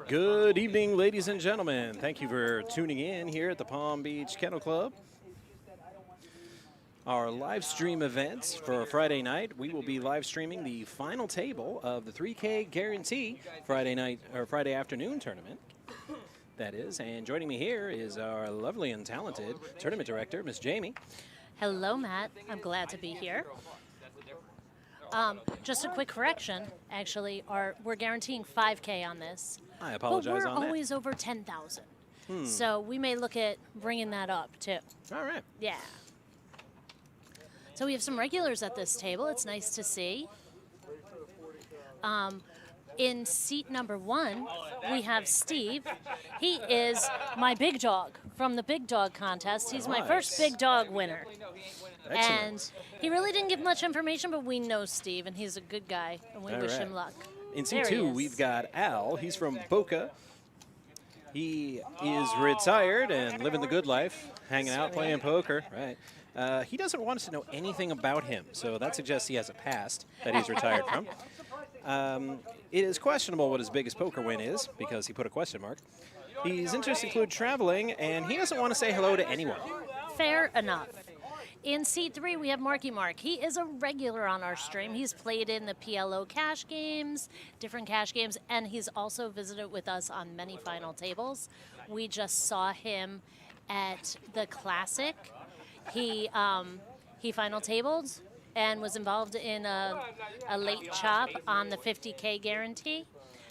Good evening, ladies and gentlemen. Thank you for tuning in here at the Palm Beach Kennel Club. Our live stream events for Friday night. We will be live streaming the final table of the 3K Guarantee Friday night or Friday afternoon tournament. That is, and joining me here is our lovely and talented tournament director, Miss Jamie. Hello, Matt. I'm glad to be here. Just a quick correction, actually, we're guaranteeing 5K on this. I apologize on that. But we're always over 10,000. So we may look at bringing that up, too. All right. Yeah. So we have some regulars at this table. It's nice to see. In seat number 1, we have Steve. He is my big dog from the Big Dog Contest. He's my first big dog winner. Excellent. And he really didn't give much information, but we know Steve, and he's a good guy, and we wish him luck. In seat 2, we've got Al. He's from Boca. He is retired and living the good life, hanging out, playing poker. Right. He doesn't want us to know anything about him, so that suggests he has a past that he's retired from. It is questionable what his biggest poker win is, because he put a question mark. His interests include traveling, and he doesn't want to say hello to anyone. Fair enough. In seat 3, we have Marky Mark. He is a regular on our stream. He's played in the PLO cash games, different cash games, and he's also visited with us on many final tables. We just saw him at the Classic. He final tabled and was involved in a late chop on the 50K guarantee.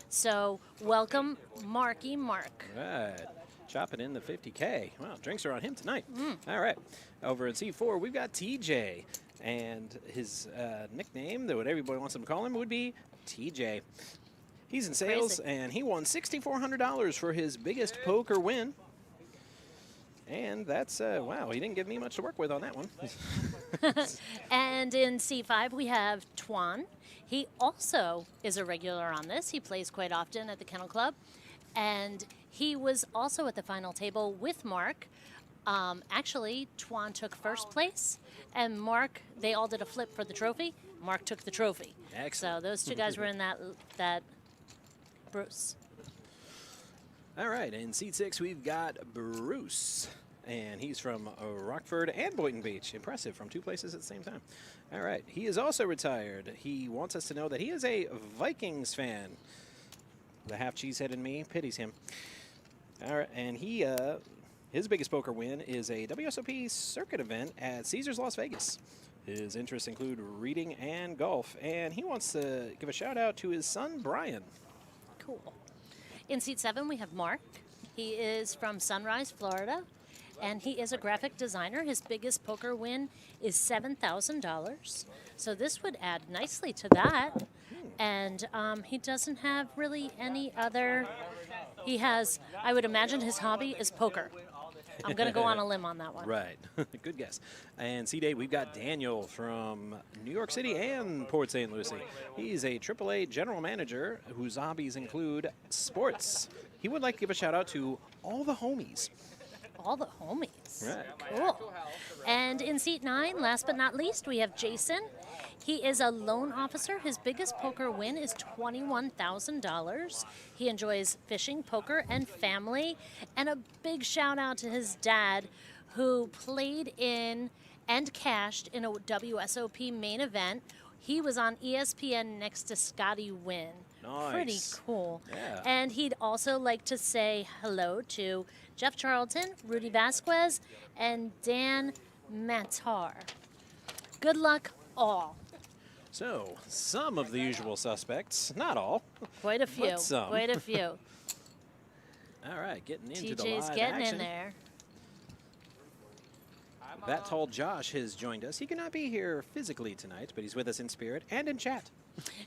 So welcome, Marky Mark. Right. Chopping in the 50K. Wow, drinks are on him tonight. All right. Over in C4, we've got TJ. And his nickname, that what everybody wants him to call him, would be TJ. He's in sales, and he won $6,400 for his biggest poker win. And that's, wow, he didn't give me much to work with on that one. And in C5, we have Twan. He also is a regular on this. He plays quite often at the Kennel Club. And he was also at the final table with Mark. Actually, Twan took first place, and Mark, they all did a flip for the trophy. Mark took the trophy. Excellent. So those two guys were in that Bruce. All right, in seat 6, we've got Bruce, and he's from Rockford and Boynton Beach. Impressive, from 2 places at the same time. All right, he is also retired. He wants us to know that he is a Vikings fan. The half cheesehead in me pities him. All right, and his biggest poker win is a WSOP circuit event at Caesars Las Vegas. His interests include reading and golf, and he wants to give a shout out to his son, Brian. Cool. In seat 7, we have Mark. He is from Sunrise, Florida, and he is a graphic designer. His biggest poker win is $7,000. So this would add nicely to that. And he doesn't have really any other. He has, I would imagine his hobby is poker. I'm going to go on a limb on that one. Right. Good guess. And seat 8, we've got Daniel from New York City and Port St. Lucie. He's a AAA general manager whose hobbies include sports. He would like to give a shout out to all the homies. All the homies. Right. Cool. And in seat 9, last but not least, we have Jason. He is a loan officer. His biggest poker win is $21,000. He enjoys fishing, poker, and family. And a big shout out to his dad, who played in and cashed in a WSOP main event. He was on ESPN next to Scotty Wynn. Nice. Pretty cool. Yeah. And he'd also like to say hello to Jeff Charlton, Rudy Vasquez, and Dan Matar. Good luck, all. So, some of the usual suspects, not all. Quite a few. But some. Quite a few. All right, getting into the TJ's live getting action. in there. That tall Josh has joined us. He cannot be here physically tonight, but he's with us in spirit and in chat.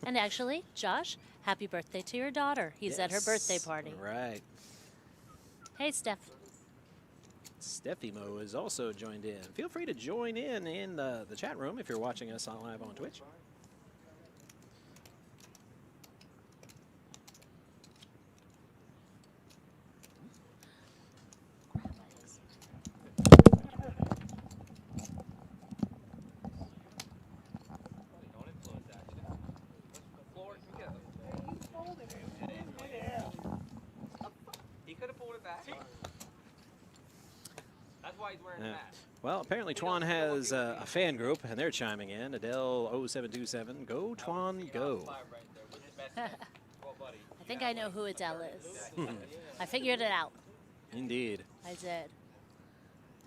And actually, Josh, happy birthday to your daughter. He's at her birthday party. Right. Hey, Steph. Steffimo is also joined in. Feel free to join in the chat room if you're watching us on live on Twitch. Well, apparently Twan has a fan group, and they're chiming in. Adele0727, go Twan, go. I think I know who Adele is. I figured it out. Indeed. I did.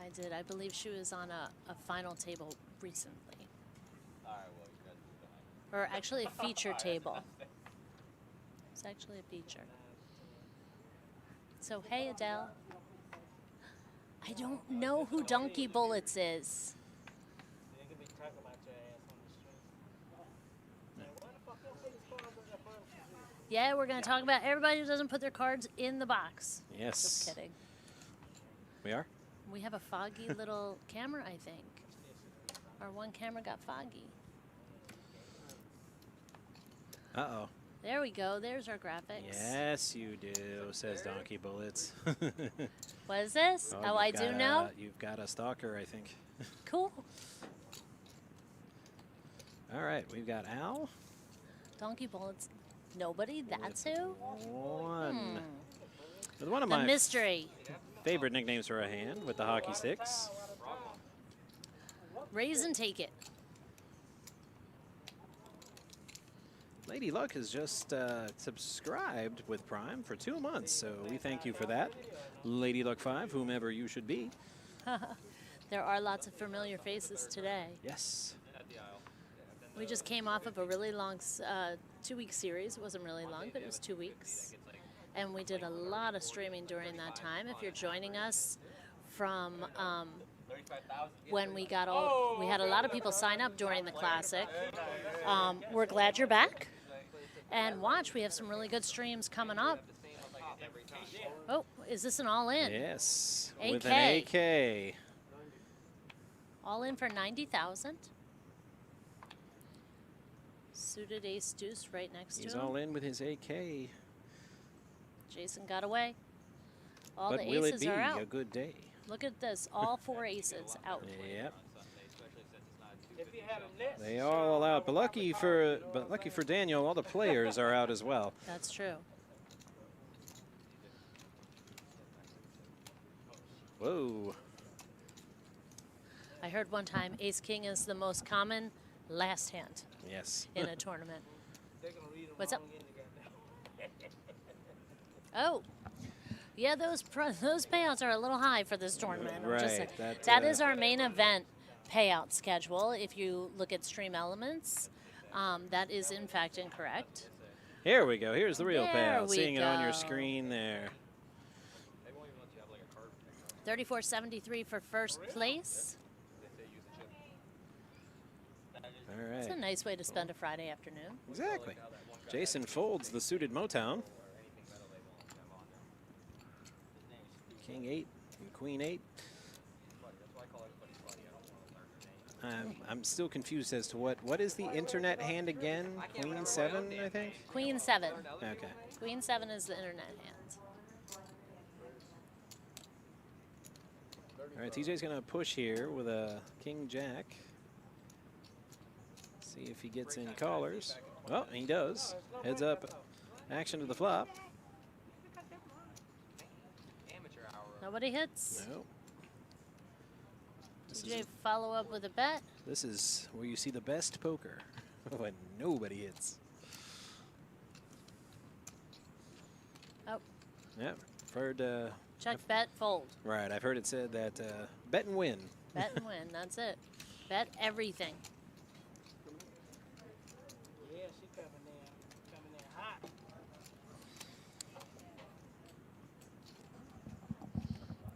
I did. I believe she was on a final table recently. Or actually a feature table. It's actually a feature. So, hey, Adele. I don't know who Donkey Bullets is. Yeah, we're going to talk about everybody who doesn't put their cards in the box. Yes. Just kidding. We are? We have a foggy little camera, I think. Our one camera got foggy. Uh-oh. There we go. There's our graphics. Yes, you do, says Donkey Bullets. What is this? Oh, I do know? You've got a stalker, I think. Cool. All right, we've got Al. Donkey Bullets. Nobody? That's who? One. With one of The my mystery. favorite nicknames for a hand with the hockey sticks. Raise and take it. Lady Luck has just subscribed with Prime for 2 months, so we thank you for that. Lady Luck 5, whomever you should be. There are lots of familiar faces today. Yes. We just came off of a really long 2-week series. It wasn't really long, but it was 2 weeks. And we did a lot of streaming during that time. If you're joining us from when we had a lot of people sign up during the Classic. We're glad you're back. And watch, we have some really good streams coming up. Oh, is this an all-in? Yes. AK. With an AK. All in for 90,000. Suited ace deuce right next to He's him. all in with his AK. Jason got away. All But the will it aces be are out. a good day? Look at this, all 4 aces out. Yep. They are all out, but lucky for Daniel, all the players are out as well. That's true. Whoa. I heard one time ace king is the most common last hand Yes. in a tournament. What's up? Oh. Yeah, those payouts are a little high for this tournament. I'm just Right, saying. that, That is our main event payout schedule. If you look at Stream Elements, that is in fact incorrect. Here we go. Here's the real There payout. we Seeing it on your go. screen there. 34.73 for first place. All It's a right. nice way to spend a Friday afternoon. Exactly. Jason folds the suited Motown. King 8 and Queen 8. I'm still confused as to what is the internet hand again? Queen 7, I think? Queen 7. Okay. Queen 7 is the internet hand. All right, TJ's going to push here with a King Jack. See if he gets any callers. Well, he does. Heads up, action to the flop. Nobody hits. No. DJ follow up with a bet. This is where you see the best poker, when nobody hits. Oh, Yeah, I've heard, check, bet, fold. right, I've heard it said that bet and win. Bet and win, that's it. Bet everything. Yeah, she coming in hot.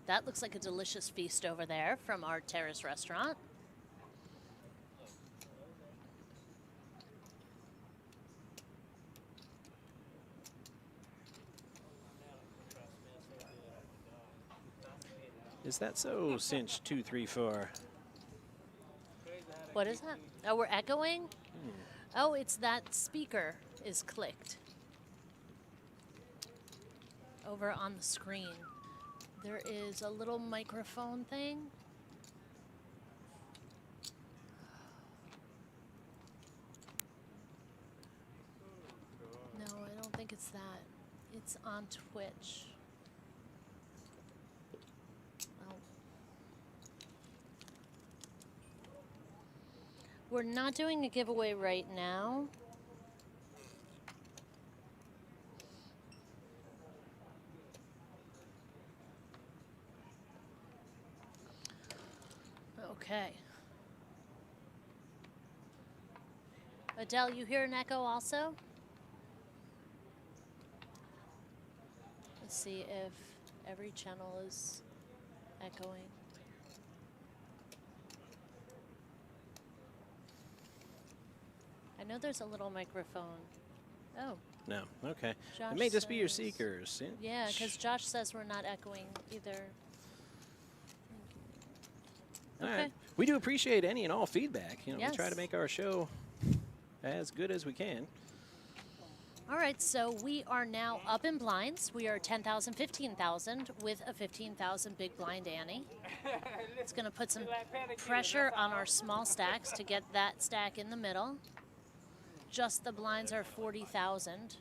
That looks like a delicious feast over there from our terrace restaurant. Is that so, Cinch 234? What is that? Oh, we're echoing? Oh, it's that speaker is clicked over on the screen. There is a little microphone thing. No, I don't think it's that. It's on Twitch. Oh. We're not doing a giveaway right now. Okay. Adele, you hear an echo also? Let's see if every channel is echoing. I know there's a little microphone. Oh, No. Okay. Josh It may just be your says- seekers. yeah, because Josh says we're not echoing either. All Okay. right. We do appreciate any and all feedback. You know, we try Yes. to make our show as good as we can. All right, so we are now up in blinds. We are 10,000, 15,000 with a 15,000 big blind Annie. It's going to put some pressure on our small stacks to get that stack in the middle. Just the blinds are 40,000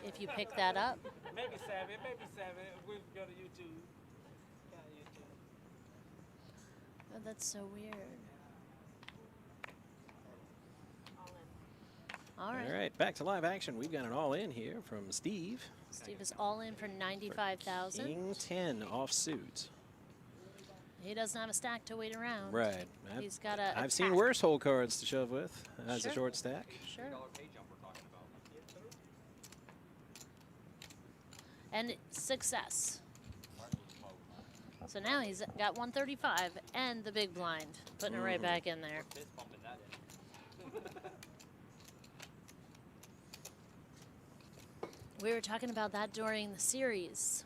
if you pick that up. Maybe 7, maybe 7. We go to YouTube. Go to YouTube. Oh, that's so weird. All right. All right. Back to live action. We've got an all in here from Steve. Steve is all in for 95,000. King 10 off suit. He doesn't have a stack to wait around. Right. He's got a I've seen attack. worse hole cards to shove with as Sure. a short stack. Sure. And success. So now he's got 135 and the big blind, putting it right back in there. We were talking about that during the series.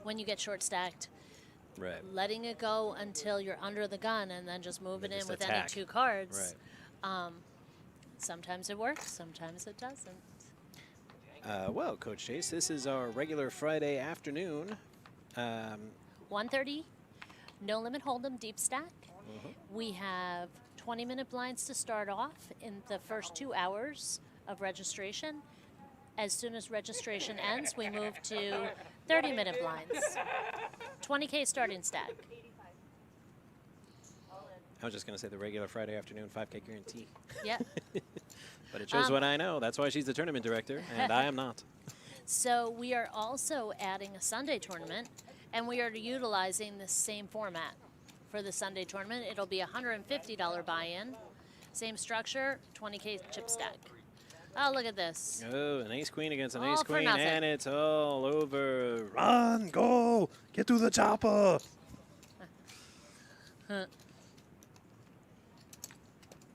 When you get short stacked, Right. letting it go until you're under the gun and then just moving in just with attack. any 2 cards. Right. Sometimes it works, sometimes it doesn't. Well, Coach Chase, this is our regular Friday afternoon. 130, no limit hold'em, deep stack. We have 20-minute blinds to start off in the first 2 hours of registration. As soon as registration ends, we move to 30-minute blinds. 20K starting stack. I was just going to say the regular Friday afternoon 5K guarantee. Yeah. But it shows what I know. That's why she's the tournament director, and I am not. So we are also adding a Sunday tournament, and we are utilizing the same format for the Sunday tournament. It'll be a $150 buy-in, same structure, 20K chip stack. Oh, look at this. Oh, an ace-queen against an All for ace-queen, nothing. and it's all over. Run, go, get to the chopper.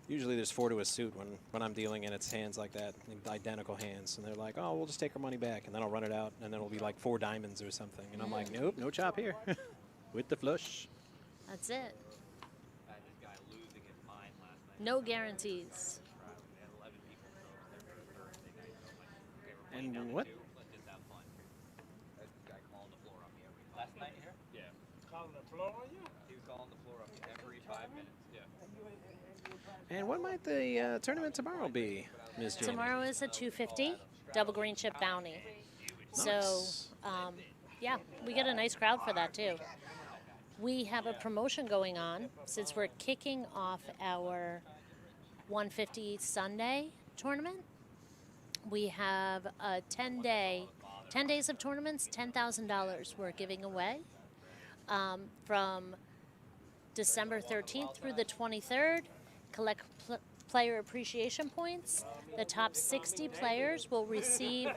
Usually there's 4 to a suit when I'm dealing and it's hands like that, identical hands. And they're like, oh, we'll just take our money back. And then I'll run it out, and then it'll be like 4 diamonds or something. And I'm like, nope, no chop here. With the flush. That's it. No guarantees. And what? Calling the floor on you? And what might the tournament tomorrow be, Ms. Janie? Tomorrow is a 250 double green chip bounty. So, Nice. yeah, we get a nice crowd for that too. We have a promotion going on since we're kicking off our 150 Sunday tournament. We have a 10 days of tournaments, $10,000 we're giving away from December 13th through the 23rd. Collect player appreciation points. The top 60 players will receive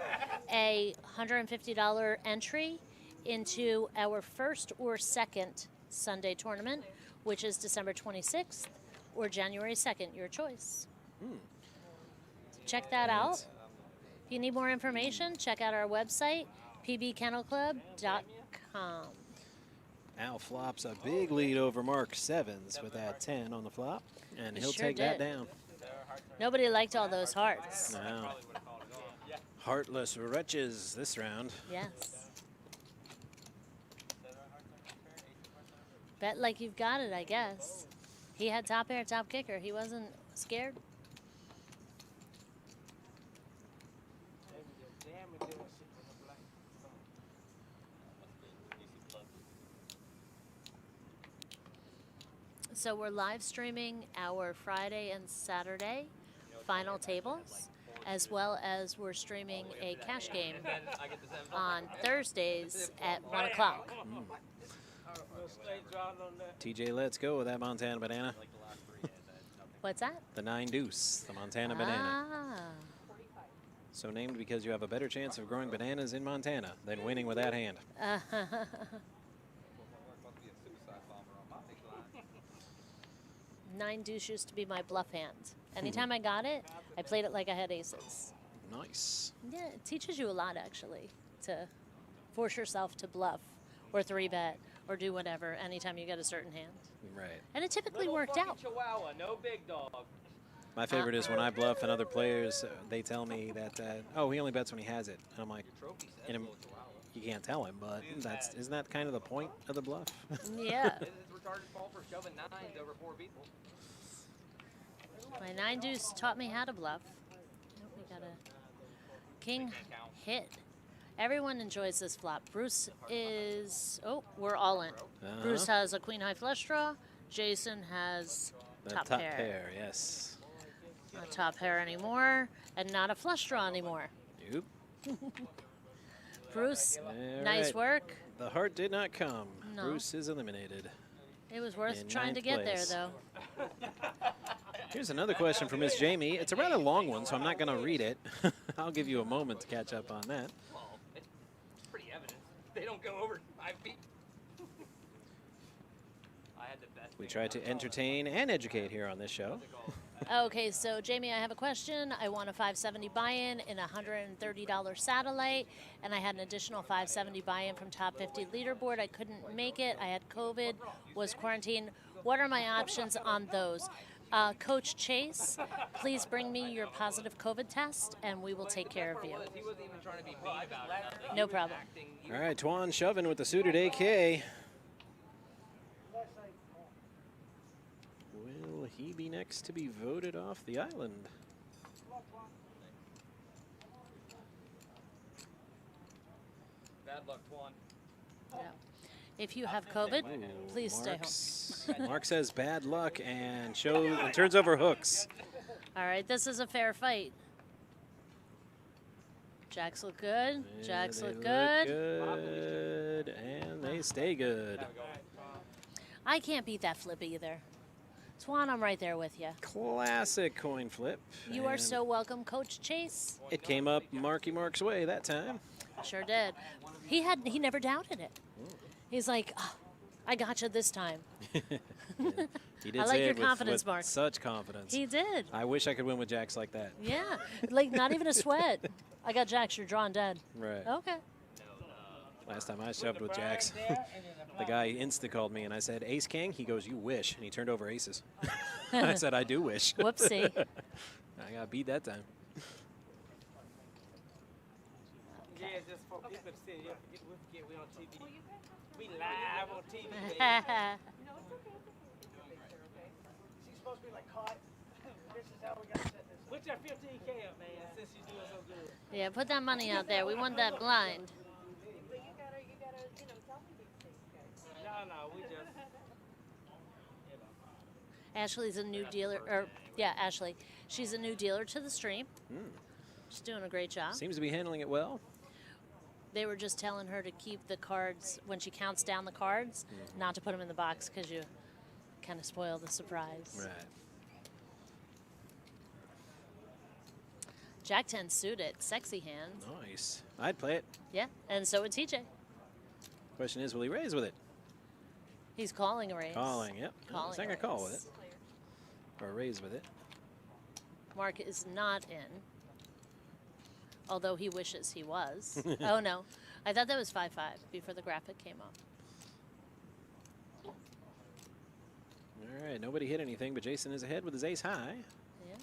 a $150 entry into our first or second Sunday tournament, which is December 26th or January 2nd, your choice. Check that out. If you need more information, check out our website, pbkennelclub.com. Al flops a big lead over Mark Sevens with that 10 on the flop, and He he'll sure take that did. down. Nobody liked all those hearts. No. Heartless wretches this round. Yes. Bet like you've got it, I guess. He had top air, top kicker. He wasn't scared. Maybe your damage doing shit in the black. So we're live streaming our Friday and Saturday final tables, as well as we're streaming a cash game on Thursdays at 1 o'clock. No straight draw on that. TJ, let's go with that Montana banana. What's that? The 9 deuce, the Montana banana. Ah. So named because you have a better chance of growing bananas in Montana than winning with that hand. 9 deuce used to be my bluff hand. Anytime I got it, I played it like I had aces. Nice. Yeah, it teaches you a lot, actually, to force yourself to bluff or 3-bet or do whatever anytime you get a certain hand. Right. And it typically worked out. Chihuahua, no big dog. My favorite is when I bluff and other players, they tell me that, oh, he only bets when he has it. And I'm like, you can't tell him, but isn't that kind of the point of the bluff? Yeah. It's retarded fault for shoving 9s over 4 people. My 9 deuce taught me how to bluff. Oh, we got a king hit. Everyone enjoys this flop. Bruce is, oh, we're all in. Bruce has a queen high flush draw. Jason has The top pair. Yes. Not top pair anymore, and not a flush draw anymore. Nope. Bruce, All nice right. work. The heart did not come. No. Bruce is eliminated. It was worth In trying to ninth get place. there, though. Here's another question from Miss Jamie. It's a rather long one, so I'm not going to read it. I'll give you a moment to catch up on that. Well, it's pretty evident. They don't go over 5 feet. I had the best. We try to entertain and educate here on this show. Okay, so Jamie, I have a question. I won a $570 buy-in in a $130 satellite, and I had an additional $570 buy-in from Top 50 leaderboard. I couldn't make it. I had COVID, was quarantined. What are my options on those? Coach Chase, please bring me your positive COVID test, and we will take care of you. He wasn't even trying to be mean about it. Nothing. No problem. All right, Twan shoving with the suited AK. Will he be next to be voted off the island? Bad luck, Twan. Yeah. If you have COVID, please stay home. Mark says bad luck and turns over hooks. All right, this is a fair fight. Jacks look good. Jacks They look good. good, and they stay good. I can't beat that flip either. Twan, I'm right there with you. Classic coin flip. You are and so welcome, Coach Chase. It came up Marky Mark's way that time. Sure did. He never doubted it. He's like, oh, I got you this time. He did I like say your it with confidence, Mark. such confidence. He did. I wish I could win with jacks like that. Yeah. Like, not even a sweat. I got jacks, you're drawn dead. Right. Okay. Last time I shoved with jacks, the guy insta-called me and I said, Ace King? He goes, you wish. And he turned over aces. I said, I do wish. Whoopsie. I got beat that time. Yeah, just for people to see. Yeah, we forget we on TV. We live on TV. baby. She's supposed to be like caught. This is how we got to set this. Put your 15K up, man, since you're doing so good. Yeah, put that money out there. We want that blind. But you gotta, tell me these things, guys. No, we just, Ashley's a new dealer, or yeah, Ashley. She's a new dealer to the stream. She's doing a great job. Seems to be handling it well. They were just telling her to keep the cards, when she counts down the cards, not to put them in the box because you kind of spoil the surprise. Right. Jack 10 suited, sexy hand. Nice. I'd play it. Yeah, and so would TJ. Question is, will he raise with it? He's calling a raise. Calling, yep. Calling He's not going to call with it. Or raise with it. Mark is not in, although he wishes he was. Oh, no. I thought that was 5-5 before the graphic came up. All right, nobody hit anything, but Jason is ahead with his ace high. Yeah.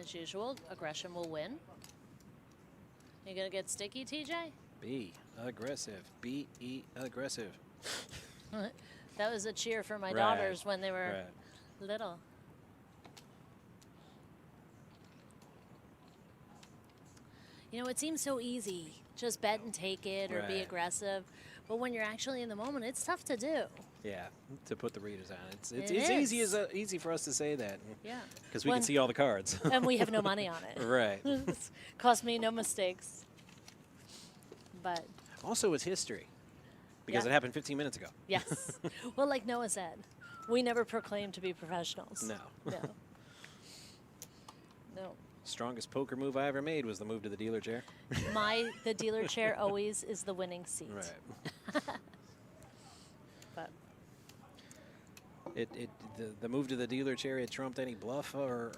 As usual, aggression will win. You going to get sticky, TJ? Be aggressive. Be aggressive. That was a cheer for my Right, daughters when they were right. little. You know, it seems so easy. Just bet and take it or be Right. aggressive. But when you're actually in the moment, it's tough to do. Yeah, to put the readers on. It's It easy is. easy for us to say that. Yeah. Because we When- can see all the cards. And we have no money on it. Right. It's cost me no mistakes. But Also, it's history. Because Yeah. it happened 15 minutes ago. yes. Well, like Noah said, we never proclaim to be professionals. No. No. No. Strongest poker move I ever made was the move to the dealer chair. The dealer chair always is the winning seat. Right. But The move to the dealer chair, it trumped any bluff or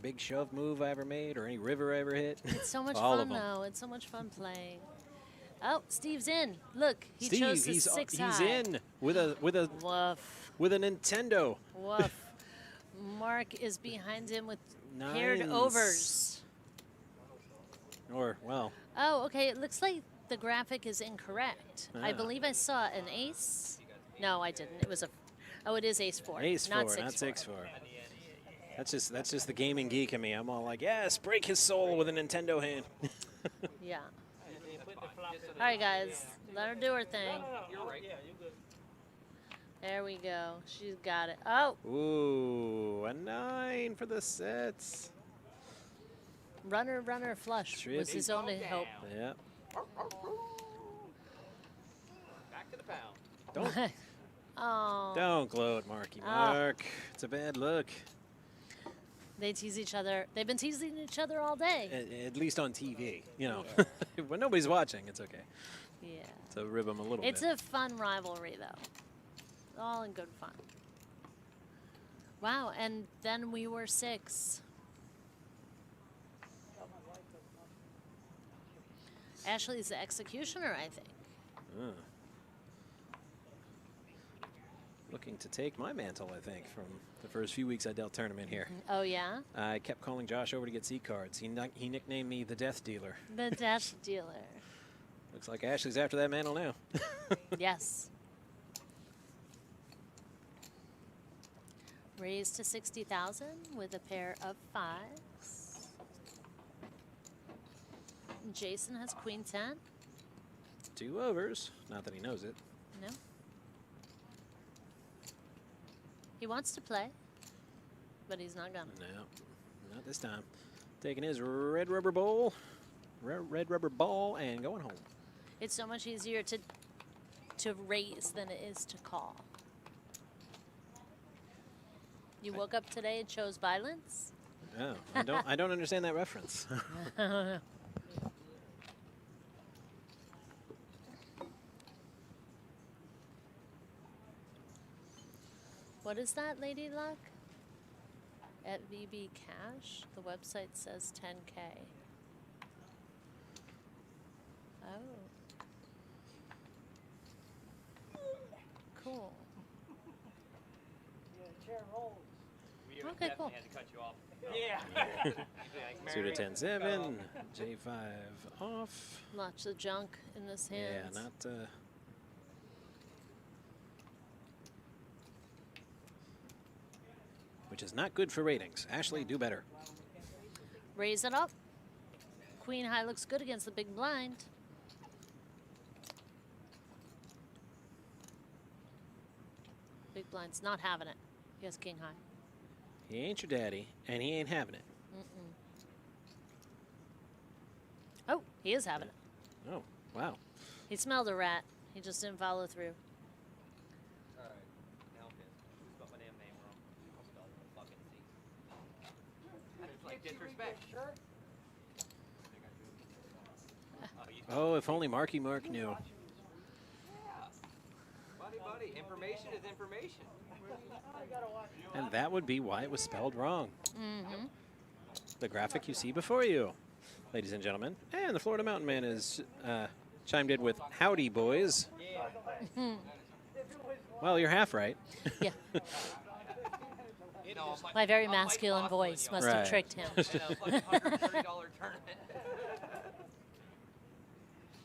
big shove move I ever made or any river I ever hit. it's so much All fun of 'em. though. It's so much fun playing. Oh, Steve's in. Look, he Steve, chose the he's 6 he's high. in with a Woof. Nintendo. Woof. Mark is behind him with paired Nines. overs. Or well, Oh, okay. It looks like the graphic is incorrect. I Ah. believe I saw an ace. No, I didn't. It was a. Oh, it is ace 4. ace not 4, 6 not 4. 6-4. That's just the gaming geek in me. I'm all like, yes, break his soul with a Nintendo hand. Yeah. All right, guys. Let her do her thing. You're right. Yeah, you're good. There we go. She's got it. Oh, Ooh, a 9 for the sets. runner, runner, flush was his only hope. Yeah. Back to the pound. Don't Oh, don't gloat, Marky Ah. Mark. It's a bad look. they tease each other. They've been teasing each other all day. At least on TV, you know. When nobody's watching, it's okay. Yeah. To rib them a little It's bit. a fun rivalry, though. All in good fun. Wow, and then we were 6. Ashley's the executioner, I think. Uh. Looking to take my mantle, I think, from the first few weeks I dealt tournament here. Oh, yeah? I kept calling Josh over to get seat cards. He nicknamed me the Death Dealer. The dash dealer. Looks like Ashley's after that mantle now. Yes. Raised to 60,000 with a pair of 5s. Jason has queen 10. 2 overs. Not that he knows it. No. He wants to play, but he's not gonna. No, not this time. Taking his red rubber ball, red rubber ball, and going home. It's so much easier to raise than it is to call. You woke up today and chose violence? Oh, I don't understand that reference. What is that, Lady Luck? At VB Cash, the website says 10K. Oh. Cool. Yeah, chair rolls. We Okay, cool. definitely had to cut you off. Yeah. Suited 10-7, J5 off. Lots of junk in this hand. Yeah, not. Which is not good for ratings. Ashley, do better. Raise it up. Queen high looks good against the big blind. Big blind's not having it. He has king high. He ain't your daddy, and he ain't having it. Oh, he is having it. Oh, wow. He smelled a rat. He just didn't follow through. All right. Now I'm pissed. You spelled my damn name wrong. I'll spell the fucking C. That's like disrespect. Shirt? Oh, you Oh, if only Marky Mark knew. Yeah. Buddy, information is information. I gotta watch. And that would be why it was spelled wrong. The graphic you see before you, ladies and gentlemen. And the Florida Mountain Man is chimed in with, "Howdy, boys." Well, you're half right. Yeah. You know, My very I'm like masculine Boston, voice you must Right. have tricked him. know, in a fucking $130 tournament.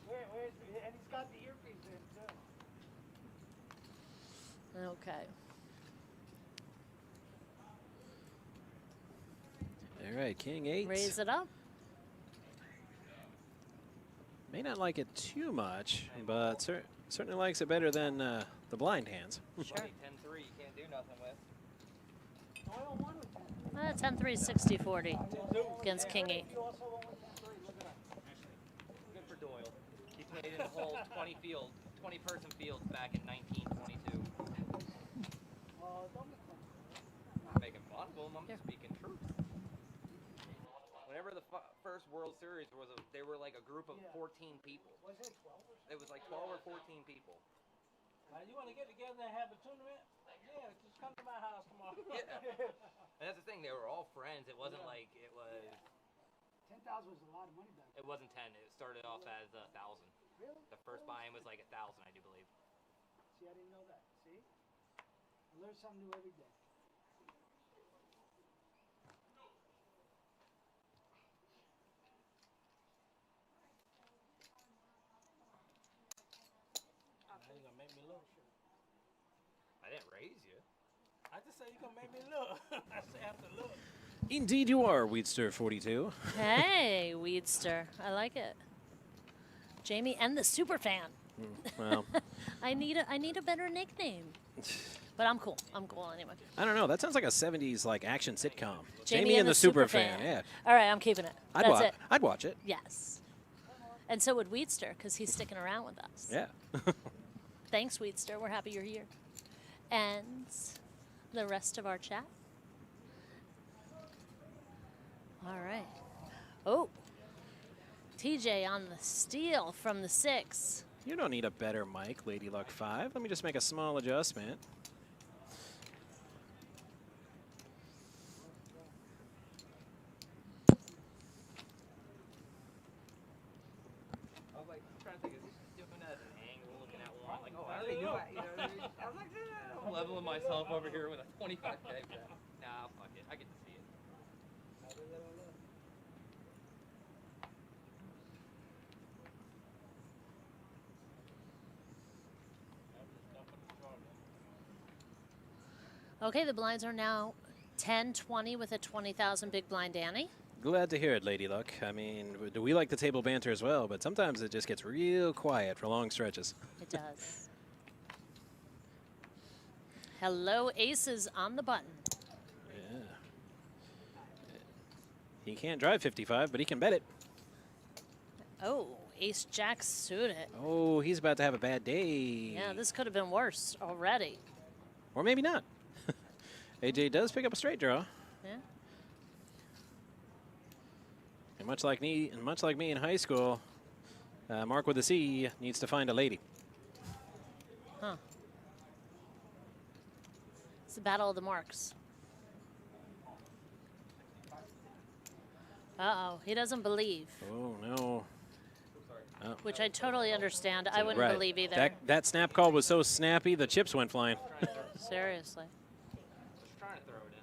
Where's and he's got the earpiece in too. Okay. All right, King 8. Raise it up. May not like it too much, but Certainly likes it better than the blind hands. Sure. 10-3, you can't do nothing with. 10-3, 60-40 against King 8. You also won with 10-3. Look at that. Good for Doyle. He played in a whole 20-person fields back in 1922. Don't be funny. I'm not making fun of him. I'm Here. speaking truth. Whenever the first World Series was, they were like a group of 14 people. Was it 12 or something? It was like 12 or 14 people. You want to get together and have a tournament? Yeah, just come to my house tomorrow. Yeah. And that's the thing. They were all friends. It wasn't like it was. 10,000 was a lot of money back then. It wasn't 10. It started off as 1,000. Really? The first buy-in was like 1,000, I do believe. See, I didn't know that. See? I learn something new every day. Now you gonna make me look. I didn't raise you. I just say you gonna make me look. I say I have to look. Indeed you are, Weedster 42. Hey, Weedster. I like it. Jamie and the super fan. Well, I need a better nickname. But I'm cool. I'm cool anyway. I don't know. That sounds like a 70s like action sitcom. Jamie and the super fan. Yeah. All right, I'm keeping it. I'd That's watch. it. I'd watch it. Yes. And so would Weedster, because he's sticking around with us. Yeah. Thanks, Weedster. We're happy you're here. And the rest of our chat. All right. Oh. TJ on the steal from the 6. You don't need a better mic, Lady Luck 5. Let me just make a small adjustment. I was like trying to think, is he doing that at an angle, looking at one? Like, oh, I already knew it. You know what I mean? I was like, yeah, I'm leveling myself over here with a 25K bet. Nah, fuck it. I get to see it. Okay, the blinds are now 10-20 with a 20,000 big blind Danny. Glad to hear it, Lady Luck. I mean, we like the table banter as well, but sometimes it just gets real quiet for long stretches. It does. Hello, aces on the button. Yeah. He can't drive 55, but he can bet it. Oh, ace jack suited. Oh, he's about to have a bad day. Yeah, this could have been worse already. Or maybe not. AJ does pick up a straight draw. Yeah. And much like me in high school, Mark with a C needs to find a lady. Huh. It's the battle of the marks. Uh-oh, he doesn't believe, Oh, no. Oh. which I totally understand. I wouldn't Right. believe either. That snap call was so snappy, the chips went flying. Seriously. Just trying to throw it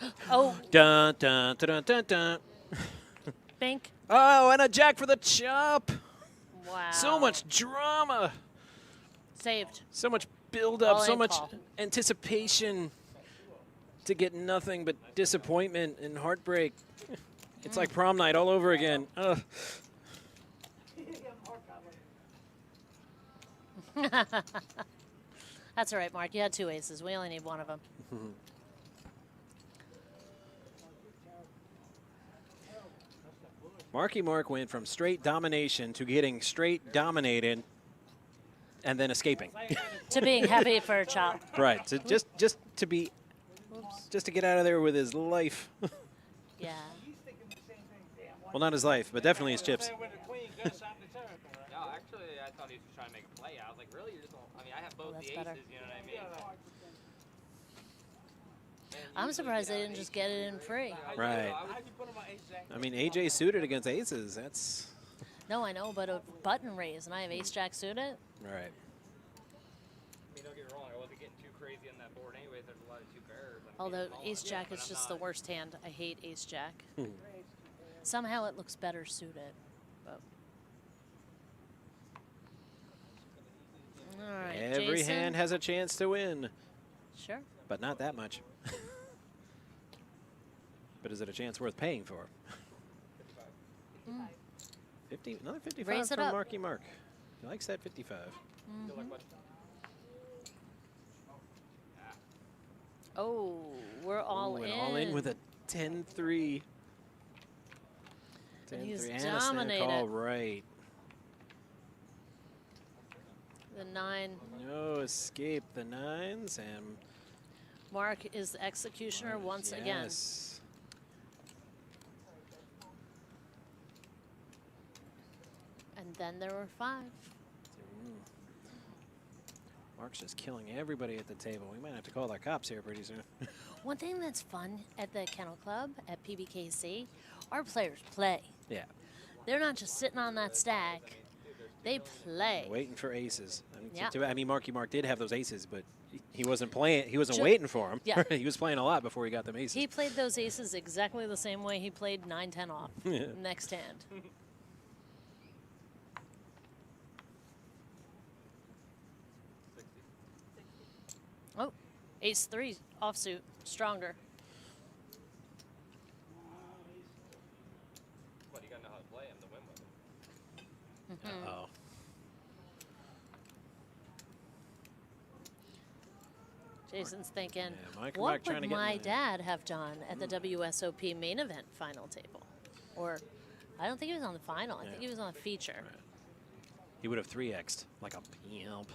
in. Oh, Dun, dun, dun, dun, dun, dun. Bink. Oh, and a jack for the chop. Wow. So much drama. Saved. So much build-up, All so in much call. anticipation to get nothing but disappointment and heartbreak. It's like prom night all over again. Ugh. That's all right, Mark. You had 2 aces. We only need one of them. Marky Mark went from straight domination to getting straight dominated and then escaping. To being happy for a chop. Right. So just to be Oops. just to get out of there with his life. Yeah. He's thinking the same thing. Damn, why Well, not his life, but definitely his chips. With the queen, good shot the turn. No, actually, I thought he was trying to make a play. I was like, really? You're just gonna, I mean, I have both that's the aces, better. you know what I mean? I'm surprised they didn't just get it in free. Right. How'd you put him on ace jack? I mean, AJ suited against aces. That's No, I know, but a button raise, and I have ace jack suited. right. I mean, don't get me wrong, I wasn't getting too crazy on that board anyways. There's a lot of 2 pairs. I'm Although getting calling, ace jack but is I'm just not- the worst hand. I hate ace jack. Somehow it looks better suited. But. All right, Every Jason. hand has a chance to win, Sure. but not that much. But is it a chance worth paying for? Another 55 Raise it from up. Marky Mark. He likes that 55. Feel like what? Oh, we're all Ooh, in. and all in with a 10-3. And he's 10-3. And a snare dominated. call right. The 9. No escape. The 9s and Mark is the executioner once again. yes. And then there were 5. Mark's just killing everybody at the table. We might have to call our cops here pretty soon. One thing that's fun at the Kennel Club at PBKC, our players play. Yeah. They're not just sitting on that stack. They play. Waiting for aces. I mean, Yeah. I mean, Marky Mark did have those aces, but he wasn't playing. He wasn't Ju- waiting for them. Yeah. He was playing a lot before he got them aces. He played those aces exactly the same way he played 9-10 off. Next hand. Oh, ace-3 offsuit, stronger. What, you gotta know how to play him to win with him. Uh-oh. Jason's thinking, Mike what trying to would get in my there. dad have done at the WSOP main event final table? Or, I don't think he was on the final. I think he was on the feature. He would have 3x'd like a pimp.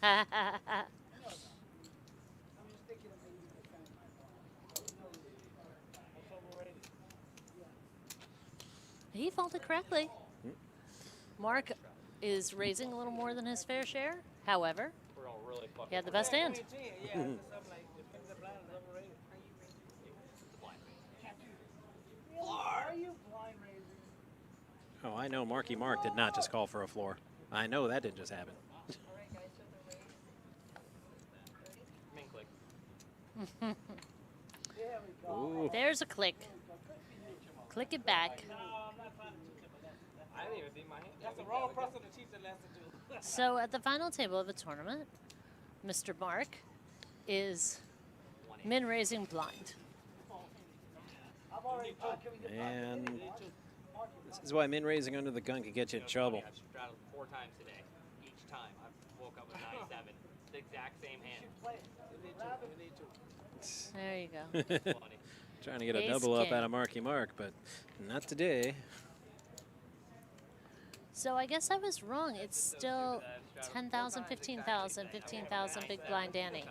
I'm just thinking of maybe defend my He folded correctly. Mark is raising a little more than his fair share. However, We're all really fucking. he had the best hand. 10, yeah, something like defend the blind is overrated. Are you blind raising? Oh, I know Marky Mark did not just call for a floor. I know that didn't just happen. Alright guys, so the raise. Main click. There we go. Ooh. There's a click. Click it back. No, I'm not trying to teach him, but I didn't even see my hand. that's the wrong person to teach a lesson to. So at the final table of the tournament, Mr. Mark is min raising blind. I've already told can we get And Marky, this is why min raising under the gun can get you in trouble. I've straddled 4 times today. Each time I woke up with 9-7. The exact same hand. play. We need to. There you go. Funny. Trying to get a Ace double up king. out of Marky Mark, but not today. So I guess I was wrong. It's still 10,000, 15,000, 15,000 big blind Danny.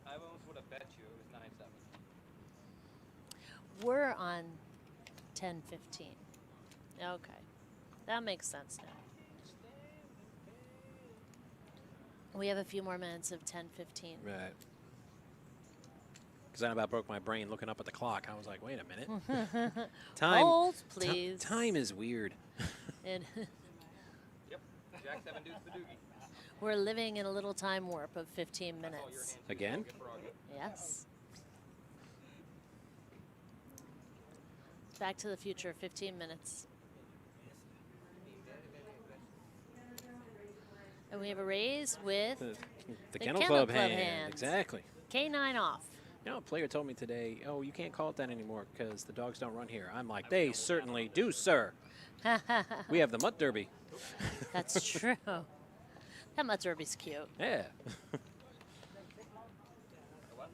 I almost would have bet you it was 9-7. We're on 10-15. Okay. That makes sense now. We have a few more minutes of 10-15. Right. Because I about broke my brain looking up at the clock. I was like, wait a minute. Hold, ti- please. time is weird. And Yep. Jack 7 deuce Badoogie. we're living in a little time warp of 15 That's all your minutes. hands. Again? Get prerogative. Yes. Back to the future, 15 minutes. And we have a raise with The The Kennel Kennel Club Club hand. hands. Exactly. K9 off. You know, a player told me today, oh, you can't call it that anymore because the dogs don't run here. I'm like, they certainly do, sir. We have the Mutt Derby. That's true. That Mutt Derby's cute. Yeah.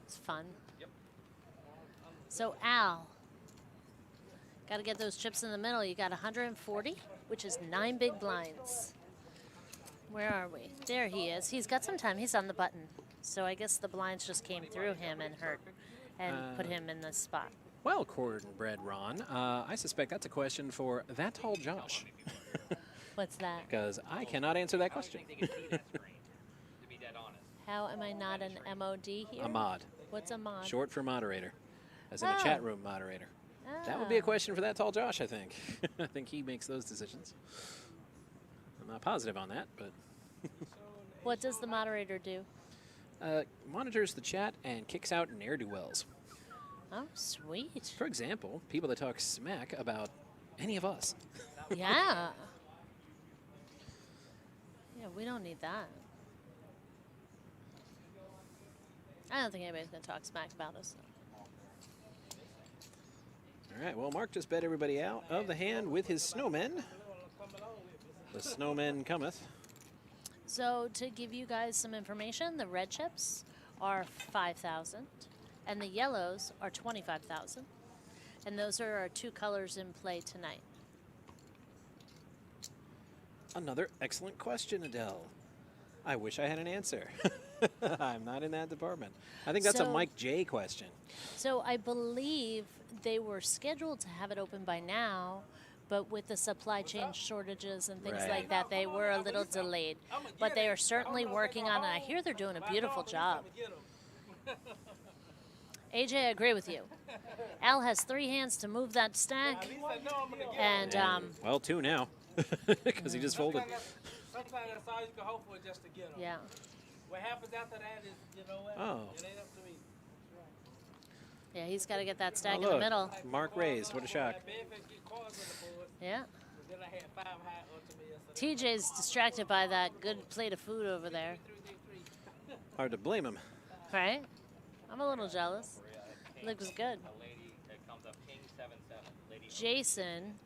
It's fun. Yep. So Al, got to get those chips in the middle. You got 140, which is 9 big blinds. Where are we? There he is. He's got some time. He's on the button. So I guess the blinds just came through him and hurt and put him in this spot. Well, cornbread Ron, I suspect that's a question for that tall Josh. What's that? Because I cannot answer that I don't question. think they can see that screen, to be dead honest. How am I not an MOD here? A mod. What's a mod? Short for moderator. As in a Oh. chat room moderator. That would be a Ah. question for that tall Josh, I think. I think he makes those decisions. I'm not positive on that, but What does the moderator do? monitors the chat and kicks out ne'er-do-wells. Oh, sweet. For example, people that talk smack about any of us. Yeah. Yeah, we don't need that. I don't think anybody's going to talk smack about us. All right, well, Mark just bet everybody out of the hand with his snowmen. The snowman cometh. So to give you guys some information, the red chips are 5,000 and the yellows are 25,000. And those are our two colors in play tonight. Another excellent question, Adele. I wish I had an answer. I'm not in that department. I think that's a So- Mike J question. So I believe they were scheduled to have it open by now, but with the supply chain shortages and things Right. like that, they were a little delayed. But they are certainly working on it. I hear they're doing a beautiful job. AJ, I agree with you. Al has 3 hands to move that stack, and Well, 2 now, because he just folded. Sometimes that's all you can hope for, just to get them. yeah. What happens after that is, you know what? Oh. It ain't up to me. Yeah, he's got to get that Oh, stack in the look, middle. Mark raised. What a shock. Get cards on the board. Yeah. Then I had 5 high ultimate yesterday. TJ's distracted by that good plate of food over there, 3. Hard to blame him. right? I'm a little jealous. Looks good. A lady that comes up king 7-7. Lady Jason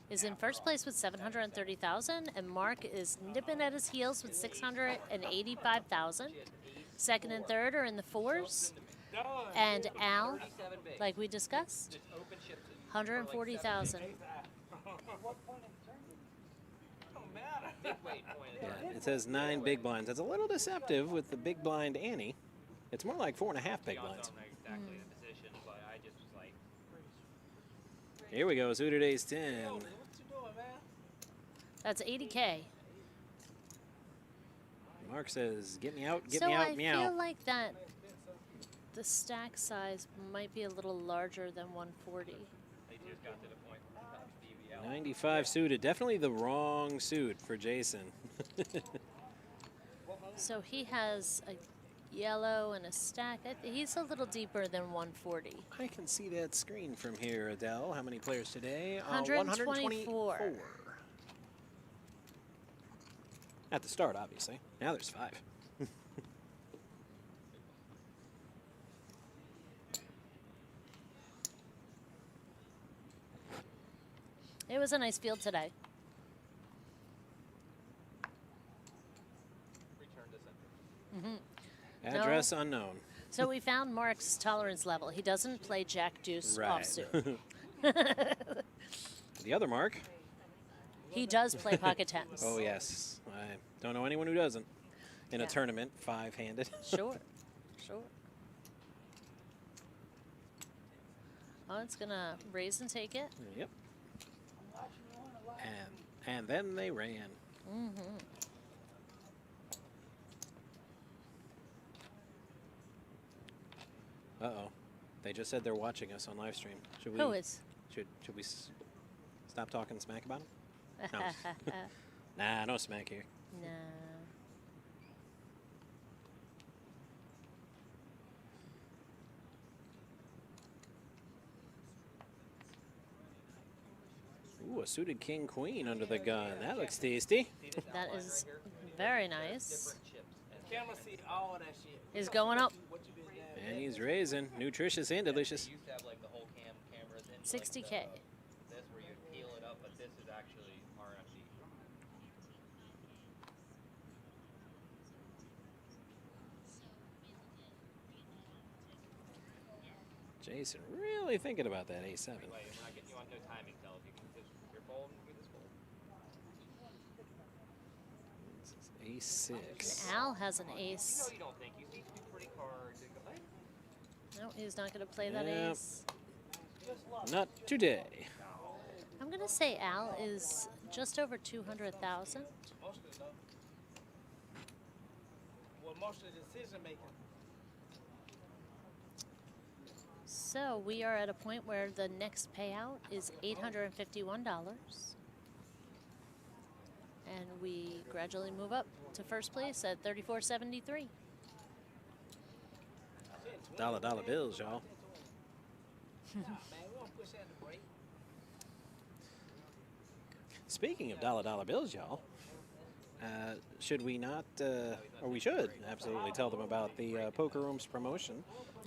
is in first place with 730,000, and Mark is nipping at his heels with 685,000. Second and third are in the 4s, and Al, like we discussed, 140,000. Yeah, it says 9 big blinds. That's a little deceptive with the big blind Annie. It's more like 4.5 big I blinds. don't know exactly the position, but I just was like, Here we go. Suited ace 10. What you doing, man? That's 80K. Mark says, get me out, get So me out, I meow. feel like that the stack size might be a little larger than 140. they just got to the point where BBL. 95 suited. Definitely the wrong suit for Jason. So he has a yellow and a stack. He's a little deeper than 140. I can see that screen from here, Adele. How many players today? 124. At the start, obviously. Now there's 5. It was a nice field today. Return to center. Address unknown. So we found Mark's tolerance level. He doesn't play Jack Deuce Right. offsuit. The other Mark. He does play pocket tens. Oh, yes. I don't know anyone who doesn't. In Yeah. a tournament, 5-handed. Sure, sure. Oh, it's gonna raise and take it. Yep. And then they ran. Mm-hmm. Uh-oh. They just said they're watching us on live stream. Should we? Who is? Should we stop talking smack about them? No. Nah, no smack here. No. Ooh, a suited king queen under the gun. That looks tasty. That is very nice. Camera see all that shit. Is going up. What you been doing? And he's raising. Nutritious and delicious. They used to have like the whole cameras in 60K. Like this where you peel it up, but this is actually RMD. Jason really thinking about that A7. Wait, we're not getting you on no timing, tell if you can just you're folding, we just fold. This is A6. Al has an You know ace. you don't think you see two pretty cards. And go, hey, No, he's not going to play that Yep. ace. Not today. I'm going to say Al is just over 200,000. Mostly though. Well, most of the decision making. So we are at a point where the next payout is $851. And we gradually move up to first place at $34.73. Dollar bills, y'all. Man, we don't push that to break. Speaking of dollar bills, y'all, should we not, or we should absolutely tell them about the Poker Rooms promotion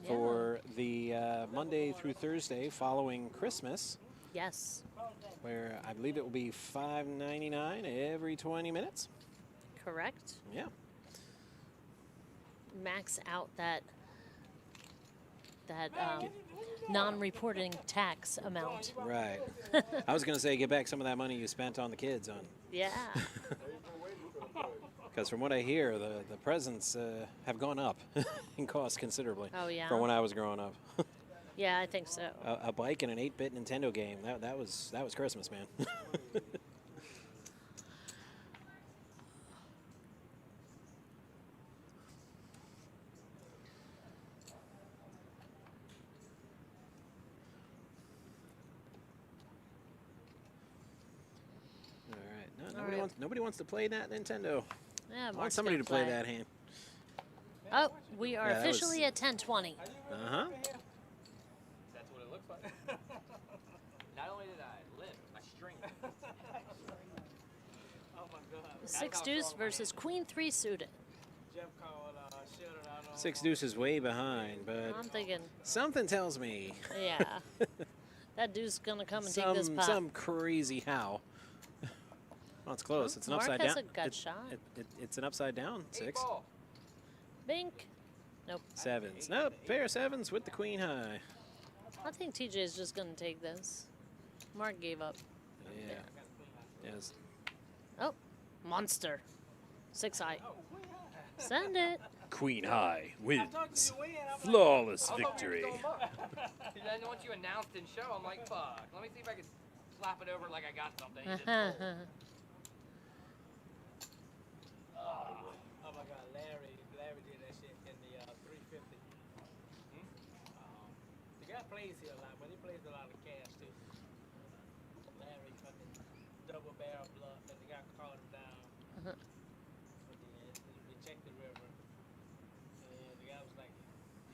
for the Monday through Thursday following Christmas, Yes, where I believe it will be $5.99 every 20 minutes. correct. Yeah. Max out that non-reporting tax amount. Right. I was going to say, get back some of that money you spent on the kids on. Yeah. Because from what I hear, the presents have gone up in cost considerably. Oh, yeah? From when I was growing up. Yeah, I think so. A bike and an 8-bit Nintendo game. That was Christmas, man. All right. All right. Nobody wants to play that Nintendo. Yeah, I want Mark's somebody gonna to play that hand. Oh, we are Yeah, that was- officially at 10:20. Uh-huh. That's what it looks like. Not only did I live, I streamed. Oh my God. Six how deuce strong my versus queen three suited. Jeff called Sheldon out on. Six deuce is way behind, but I'm thinking, something tells me yeah, that dude's gonna come and take this pot. some crazy how. Well, it's close. It's an Mark upside has down. a gut shot. It's an upside down. Eight 6. ball. Bink. Nope. 7s. Nope. Pair of 7s with the queen high. I think TJ is just gonna take this. Mark gave up. Yeah. Yes. Oh, monster. 6 high. Send it. Queen high wins. You win. I'm Flawless I thought we were victory. going up. Then once you announced in show, I'm like, fuck. Let me see if I can slap it over like I got something. Just roll. Oh my God, Larry did that shit in the 350. The guy plays here a lot, but he plays a lot of cash too. Larry fucking double barrel bluff, and the guy called him down. But we checked the river, and the guy was like,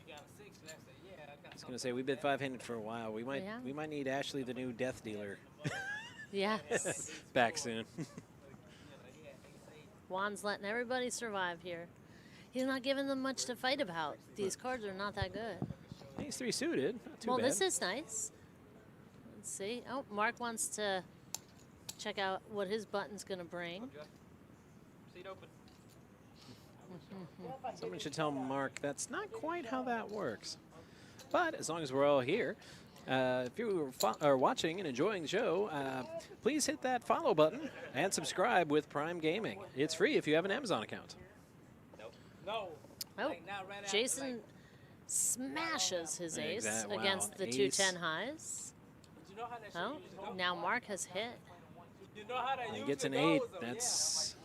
"You got a 6?" And I said, "Yeah, I got." I was gonna say we've been 5-handed for a while. We might Yeah. need Ashley, the new death dealer, Yes. back soon. Juan's letting everybody survive here. He's not giving them much to fight about. These cards are not that good. He's 3 suited. Not too Well, bad. this is nice. Let's see. Oh, Mark wants to check out what his button's going to bring. Jeff, seat open. Someone should tell Mark that's not quite how that works. But as long as we're all here, if you are watching and enjoying the show, please hit that follow button and subscribe with Prime Gaming. It's free if you have an Amazon account. No. Oh, Like, not right after, Jason like, smashes his ace Wow, against the ace. 210 highs. you know how that shit Oh, usually goes? now Mark has hit. You know how that He usually gets an goes, 8. though, yeah. That's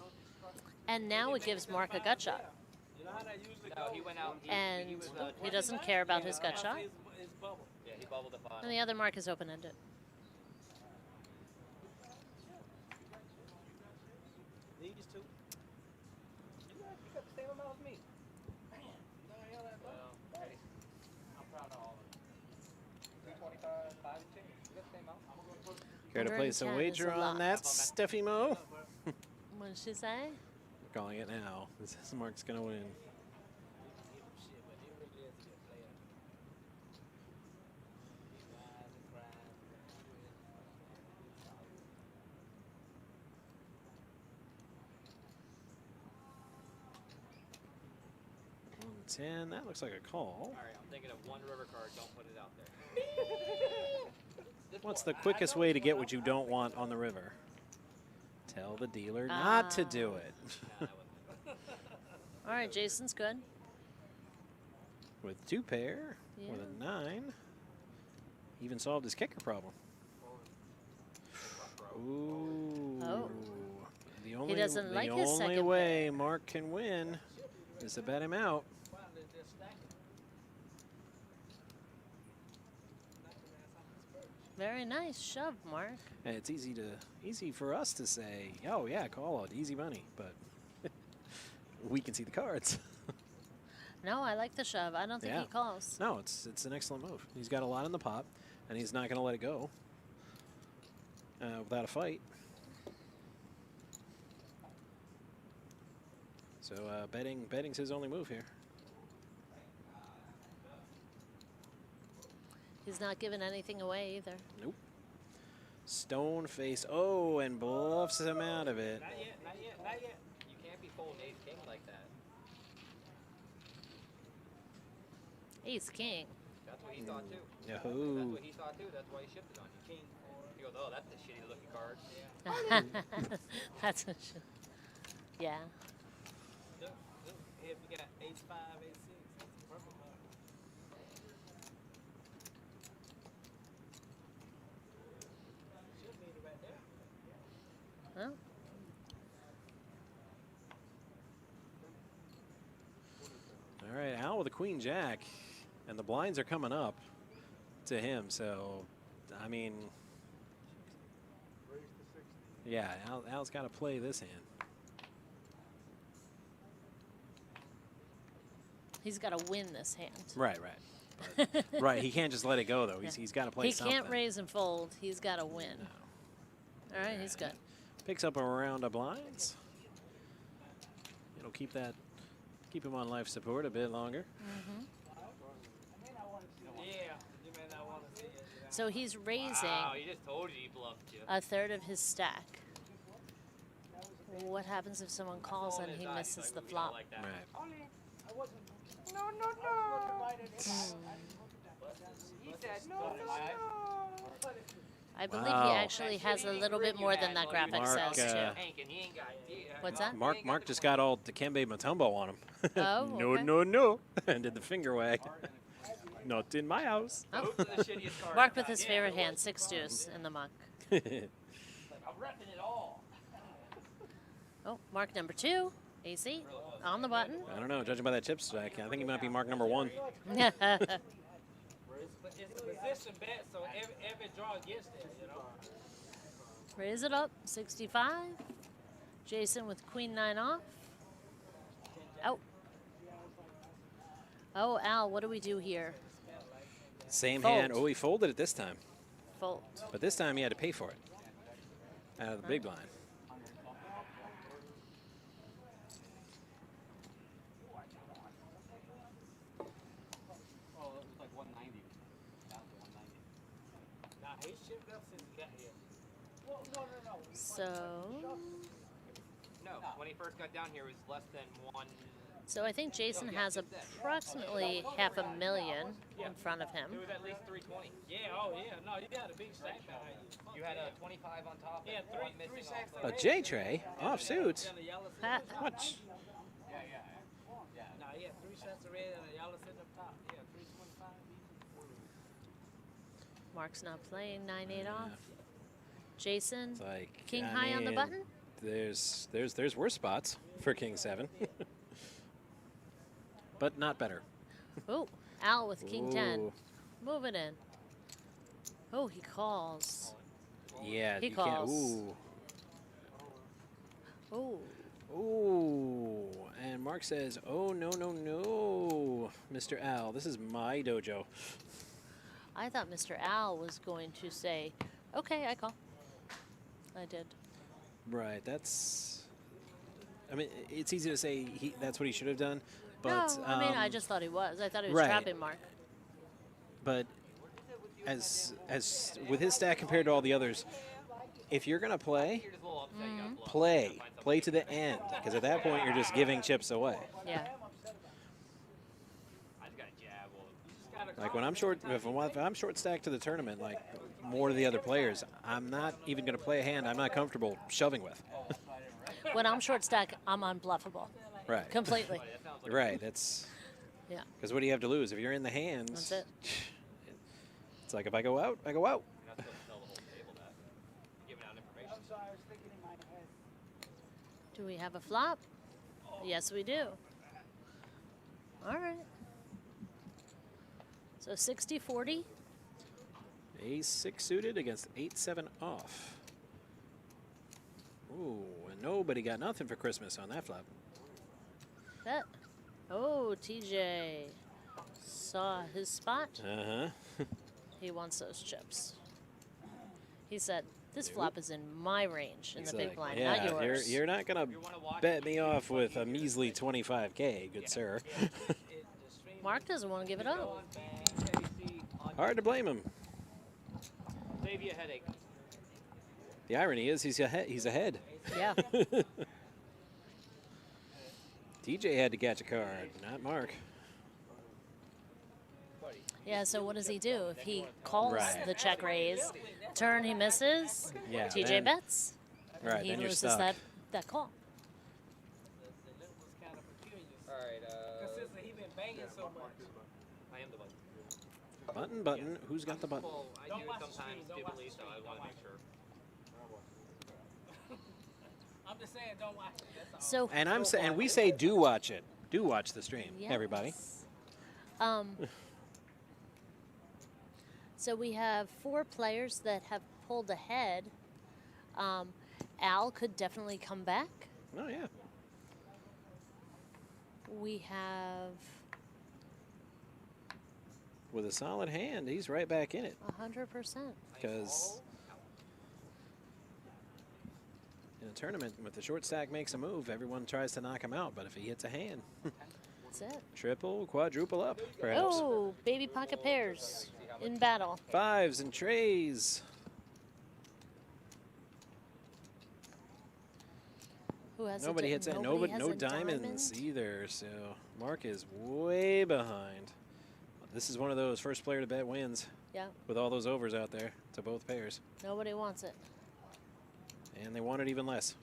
And now it gives Mark a gut shot. You know how that usually No, goes? he went out. And he was, he doesn't care about his gut shot. His bubble. yeah, he bubbled the final. And the other Mark is open-ended. These two. You got the same amount as me. Man, you know how that Well, hey, I'm proud of all of them. 325, 5 and 2. You got the same amount? care to place a 110 is wager a on lot. that, Steffi Mo? What did she say? We're calling it now. This is Mark's gonna win. shit, but he really is a good player. He cries and cries. 110. That looks like a call. All right, I'm thinking of one river card. Don't put it out there. What's the quickest way to get what you don't want on the river? Tell the dealer not to do it. All right, Jason's good. With 2 pair, with a 9, even solved his kicker problem. Ooh. Oh. The only, doesn't like his only second way Mark can win is to bet him out. Very nice shove, Mark. And it's easy for us to say, oh yeah, call it, easy money, but we can see the cards. No, I like the shove. I don't think Yeah. he calls. No, it's an excellent move. He's got a lot in the pot, and he's not going to let it go without a fight. So betting's his only move here. He's not giving anything away either. Nope. Stone face. Oh, and bluffs him out of it. Not yet, not yet, not yet. You can't be folding ace king like that. Ace king. That's what he thought too. That's Yahoo. what he thought too. That's why he shifted on you. King 4. He goes, oh, that's a shitty looking card. That's a yeah. Look, look. Here we got ace 5, ace 6. That's the perfect card. Should be right there. Well, All right, Al with a queen jack, and the blinds are coming up to him. So, I mean, yeah, Al's got to play this hand. he's got to win this hand. Right, right. But, right, he can't just let it go, though. He's got to play He something. can't raise and fold. He's got to win. No. All right, he's good. Picks up a round of blinds. It'll keep him on life support a bit longer. Yeah, you may not want to see it. So he's raising Wow, he just told you he bluffed you. a third of his stack. What happens if someone calls and he misses the flop? Like that. Right. I wasn't. No, no, no. He said, no, no, no. I believe Wow. he actually has a little bit more than that graphic Mark, says, too. Hank, and he ain't got What's that? Mark just got all Dikembe Mutombo on him. Oh, No, okay. no, no. And did the finger wag. Not in my house. Oh. Those are the shittiest cards. Mark with his favorite hand, 6 deuce in the muck. I'm repping it all. Oh, mark number 2, AC, on the button. I don't know. Judging by that chip stack, I think he might be mark number 1. It's a position bet, so every draw gets there, you know. Raise it up, 65. Jason with queen 9 off. Oh. Oh, Al, what do we do here? Same Fold. hand. Oh, he folded it this time. Fold. But this time he had to pay for it. Out of the big blind. Oh, it was like 190. Down to 190. Nah, he shifted up since he got here. Well, no, no, no. So, No, when he first got down here, it was less than 1. so I think Jason has approximately $500,000 in front of him. It was at least 320. Yeah, oh yeah, no, you got a big stack behind you. You had a 25 on top. Yeah, and one three missing stacks off. of A J tray offsuit. And a yellow Ha. sitting up top. What? Nah, yeah, 3 sets of red and a yellow sitting up top. Yeah, 325 easy. Mark's not playing, 9-8 off. Jason, It's like king I high on the mean, button. There's worse spots for king 7. But not better. Oh, Al with king 10. Ooh. Move it in. Oh, he calls. Yeah, He you can't. calls. Ooh. Oh, Ooh. And Mark says, oh, no, no, no, Mr. Al. This is my dojo. I thought Mr. Al was going to say, okay, I call. I did. Right, that's... I mean, it's easy to say that's what he should have done. But, no, I mean, I just thought he was. I thought he was right. trapping Mark. But as with his stack compared to all the others, if you're going to play, You're just a little upset you got bluffed. play. Play to the end. Because at that point, you're just giving chips away. Yeah. I just got a jab. Well, Just gotta Like call when I'm short, if I'm short stacked to the tournament, like more to the other players, I'm not even going to play a hand I'm not comfortable shoving with. When I'm short stack, I'm unbluffable. Right. Completely. that sounds like Right. That's Yeah. because what do you have to lose if you're in the hands? That's it. It's like if I go out, I go out. you're not supposed to tell the whole table that. You're giving out information. I'm sorry, I was thinking in my head. Do we have a flop? Yes, we do. All right. So 60-40. Ace 6 suited against 8-7 off. Ooh, and nobody got nothing for Christmas on that flop. Bet. Oh, TJ saw his spot. Uh-huh. He wants those chips. He said, this flop is in my range in He's the big like, blind, yeah, not yours. you're not going to You want to watch bet me off with a measly 25K, good sir. Mark doesn't want to give it up. on bang, ABC on Hard to blame him. Save you a headache. The irony is he's ahead. He's ahead. Yeah. TJ had to catch a card, not Mark. Yeah, so what does he do? If he calls Right. the check raise, turn he misses, Yeah, TJ then- bets, and Right, he then you're loses stuck. that call. The lip was kind of peculiar. Alright, Consistently, he been banging so much. I am the button. Button. Who's got the button? Well, I Don't do watch it the sometimes stream, don't watch stupidly, the so I stream, want to don't make sure. I'm just saying, don't watch it. That's all. So And we say do watch it. Do watch the stream, yes. everybody. So we have 4 players that have pulled ahead. Al could definitely come back. Oh yeah. We have With a solid hand, he's right back in it. 100%. Because in a tournament, with the short stack makes a move, everyone tries to knock him out. But if he hits a hand, That's it. triple, quadruple up, perhaps. Oh, baby pocket pairs in battle. 5s and trays. Who has Nobody hits it. nobody has No a diamonds diamond? either. So Mark is way behind. This is one of those first player to bet wins Yeah, with all those overs out there to both pairs. nobody wants it. And they want it even less.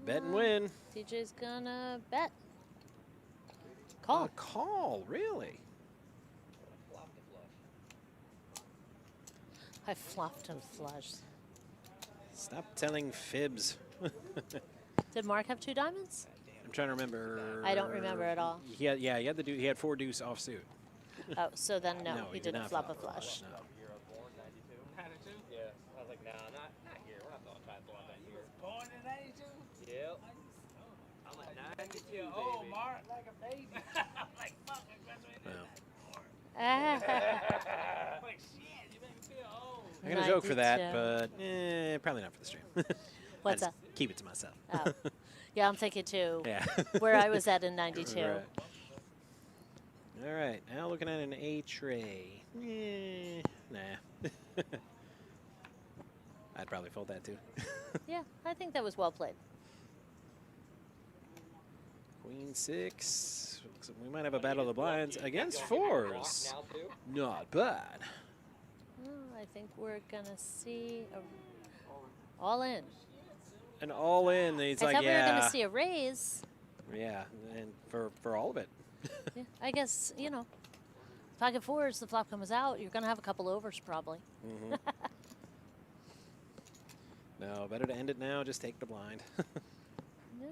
Bet and win. TJ's gonna bet. Call. A call, really? I flopped and flushed. Stop telling fibs. Did Mark have 2 diamonds? I'm trying to remember. I don't remember at all. He had, yeah, he had 4 deuce off suit. Oh, so then no, No, he he did didn't not flop a flop. flush. No. Year I was born, 92. 92? Yeah. I was like, nah, not here. We're not trying to flop that year. Born in 92? Yep. Oh. I'm like 92, Yeah, baby. oh, Mark, like a baby. I'm like, fuck, I graduated No. in 94. Like, shit, you make me feel old. I'm going to joke for that, 92. but probably not for the stream. What's I that? just keep it to myself. Oh. Yeah, I'm thinking too. Yeah. Where I was at in 92. Right. All right, now looking at an A tray. Nah. I'd probably fold that too. Yeah, I think that was well played. Queen 6. Looks like we might have a battle of the blinds against 4s. Now, too? Not bad. Oh, I think we're gonna see all in. And all in, he's I like, thought we were yeah. gonna see a raise. Yeah, and for all of it. Yeah, I guess pocket 4s. The flop comes out. You're gonna have a couple overs probably. Mhm. No, better to end it now. Just take the blind. Yeah.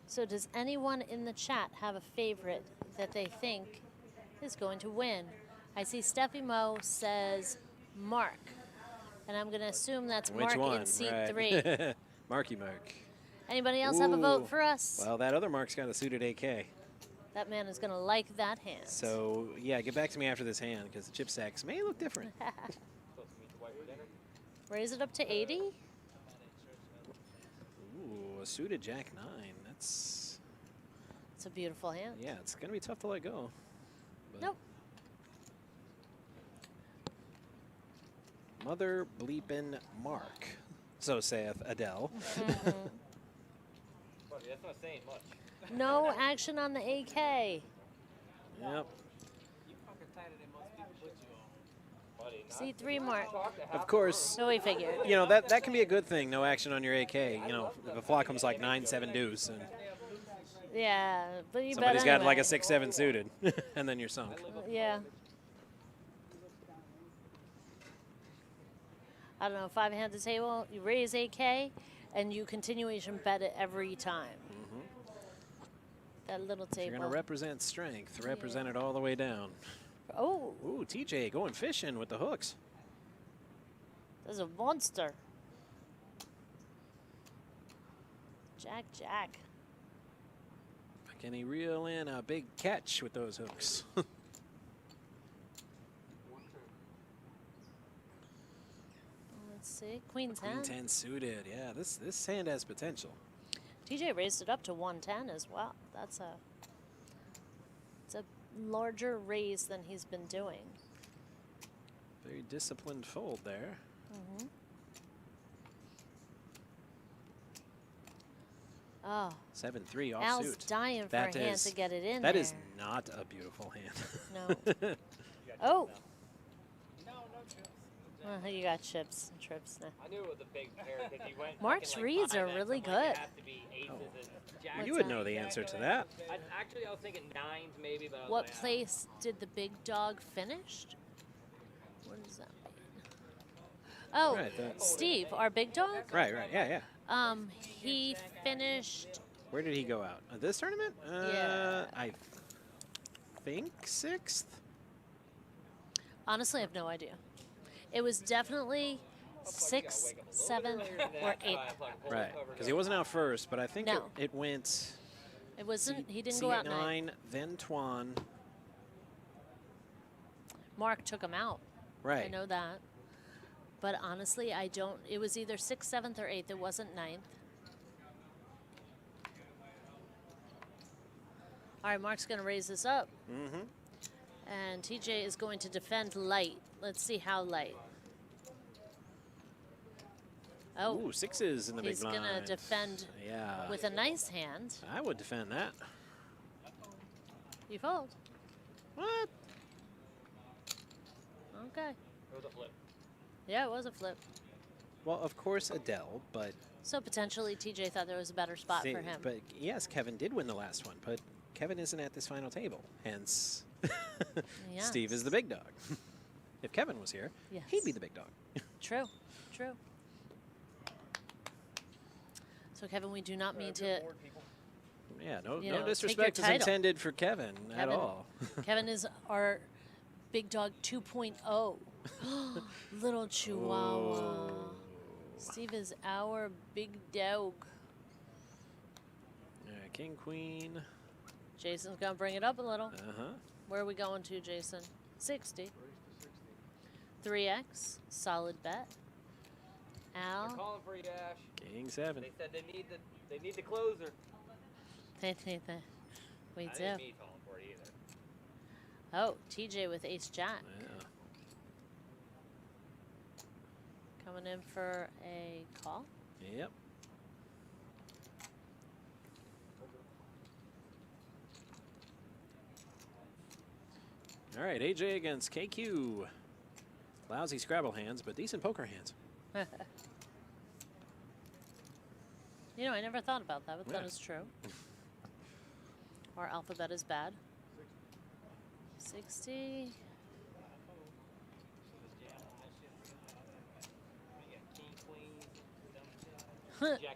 So does anyone in the chat have a favorite that they think is going to win? I see Steffi Mo says Mark, and I'm going to assume that's Which Mark one? in seat Right. 3. Marky Mark. Anybody else have a vote Ooh. for us? Well, that other Mark's got a suited AK. That man is going to like that hand. So, yeah, get back to me after this hand because the chip stacks may look different. Supposed to meet the wife for dinner. Raise it up to 80? Ooh, a suited Jack 9. That's, It's a beautiful hand. yeah, it's going to be tough to let go. But Nope. Mother bleepin' Mark, so saith Adele. Mhm. Buddy, that's not saying much. No action on the AK. Yep. You fucking tighter than most people put you on. Buddy, not C3 Mark. talk to half Of the course, So we figured. you know, that can be a good thing, no action on your AK. You know, if a flop comes like 9-7 deuce and Yeah, but you somebody's bet got like a anyway. 6-7 suited, and then you're sunk. Yeah. I don't know, 5 hand to table, you raise AK, and you continuation bet it every time. That little If you're table. going to represent strength, represent it all the way down. Oh, Ooh, TJ going fishing with the hooks. there's a monster. Jack, Jack. Can he reel in a big catch with those hooks? Let's see, Queen 10. Queen 10 suited. Yeah, this hand has potential. TJ raised it up to 110 as well. It's a larger raise than he's been doing. Very disciplined fold there. Mm-hmm. Oh, 7-3 offsuit. Al's dying for That a hand is- to get it in That there. is not a beautiful hand. No. Oh, No, no chips. well, you got chips and trips now. I knew it was a big pair because he went. Mark's fucking, like, reads 5x. are really I'm like, good. It has to be aces and jacks. You What's would that? know the answer to that. Actually, I was thinking nines maybe, but I was What like, ah. place did the big dog finished? What does that mean? Oh, Right, that- Steve, our big dog. Right, yeah. He finished. Where did he go out? This tournament? Yeah. I think 6th? Honestly, I have no idea. It was definitely 6, 7, or 8. Right, because he wasn't out first, but I think No. it went It wasn't. He didn't go out 9. C9, then Tuan. Mark took him out. Right. I know that. But honestly, I don't. It was either 6th, 7th, or 8th. It wasn't 9th. All right, Mark's going to raise this up. Mm-hmm. And TJ is going to defend light. Let's see how light. Oh, Ooh, 6s in the big he's blind. going to defend Yeah. with a nice hand. I would defend that. You fold. What? Okay. It was a flip. Yeah, it was a flip. Well, of course Adele, but So potentially TJ thought there was a better spot for him. But yes, Kevin did win the last one, but Kevin isn't at this final table. Hence, Steve is the big dog. If Kevin was here, Yes. he'd be the big dog. True, true. So Kevin, we do not mean to. Yeah, no, You no know, disrespect take is your title. intended for Kevin at Kevin- all. Kevin is our big dog 2.0. Little Chihuahua. Oh. Steve is our big dog. All right, King, Queen. Jason's gonna bring it up a little. Uh-huh. Where are we going to, Jason? 60. 3x, solid bet. They're Al, calling for you, Ash. King 7. They said they need the closer. we do. I didn't me calling for it either. Oh, TJ with ace jack. Yeah. Coming in for a call. Yep. All right, AJ against KQ. Lousy Scrabble hands, but decent poker hands. You know, I never thought about that, but that Yeah. is true. Our alphabet is bad. 60.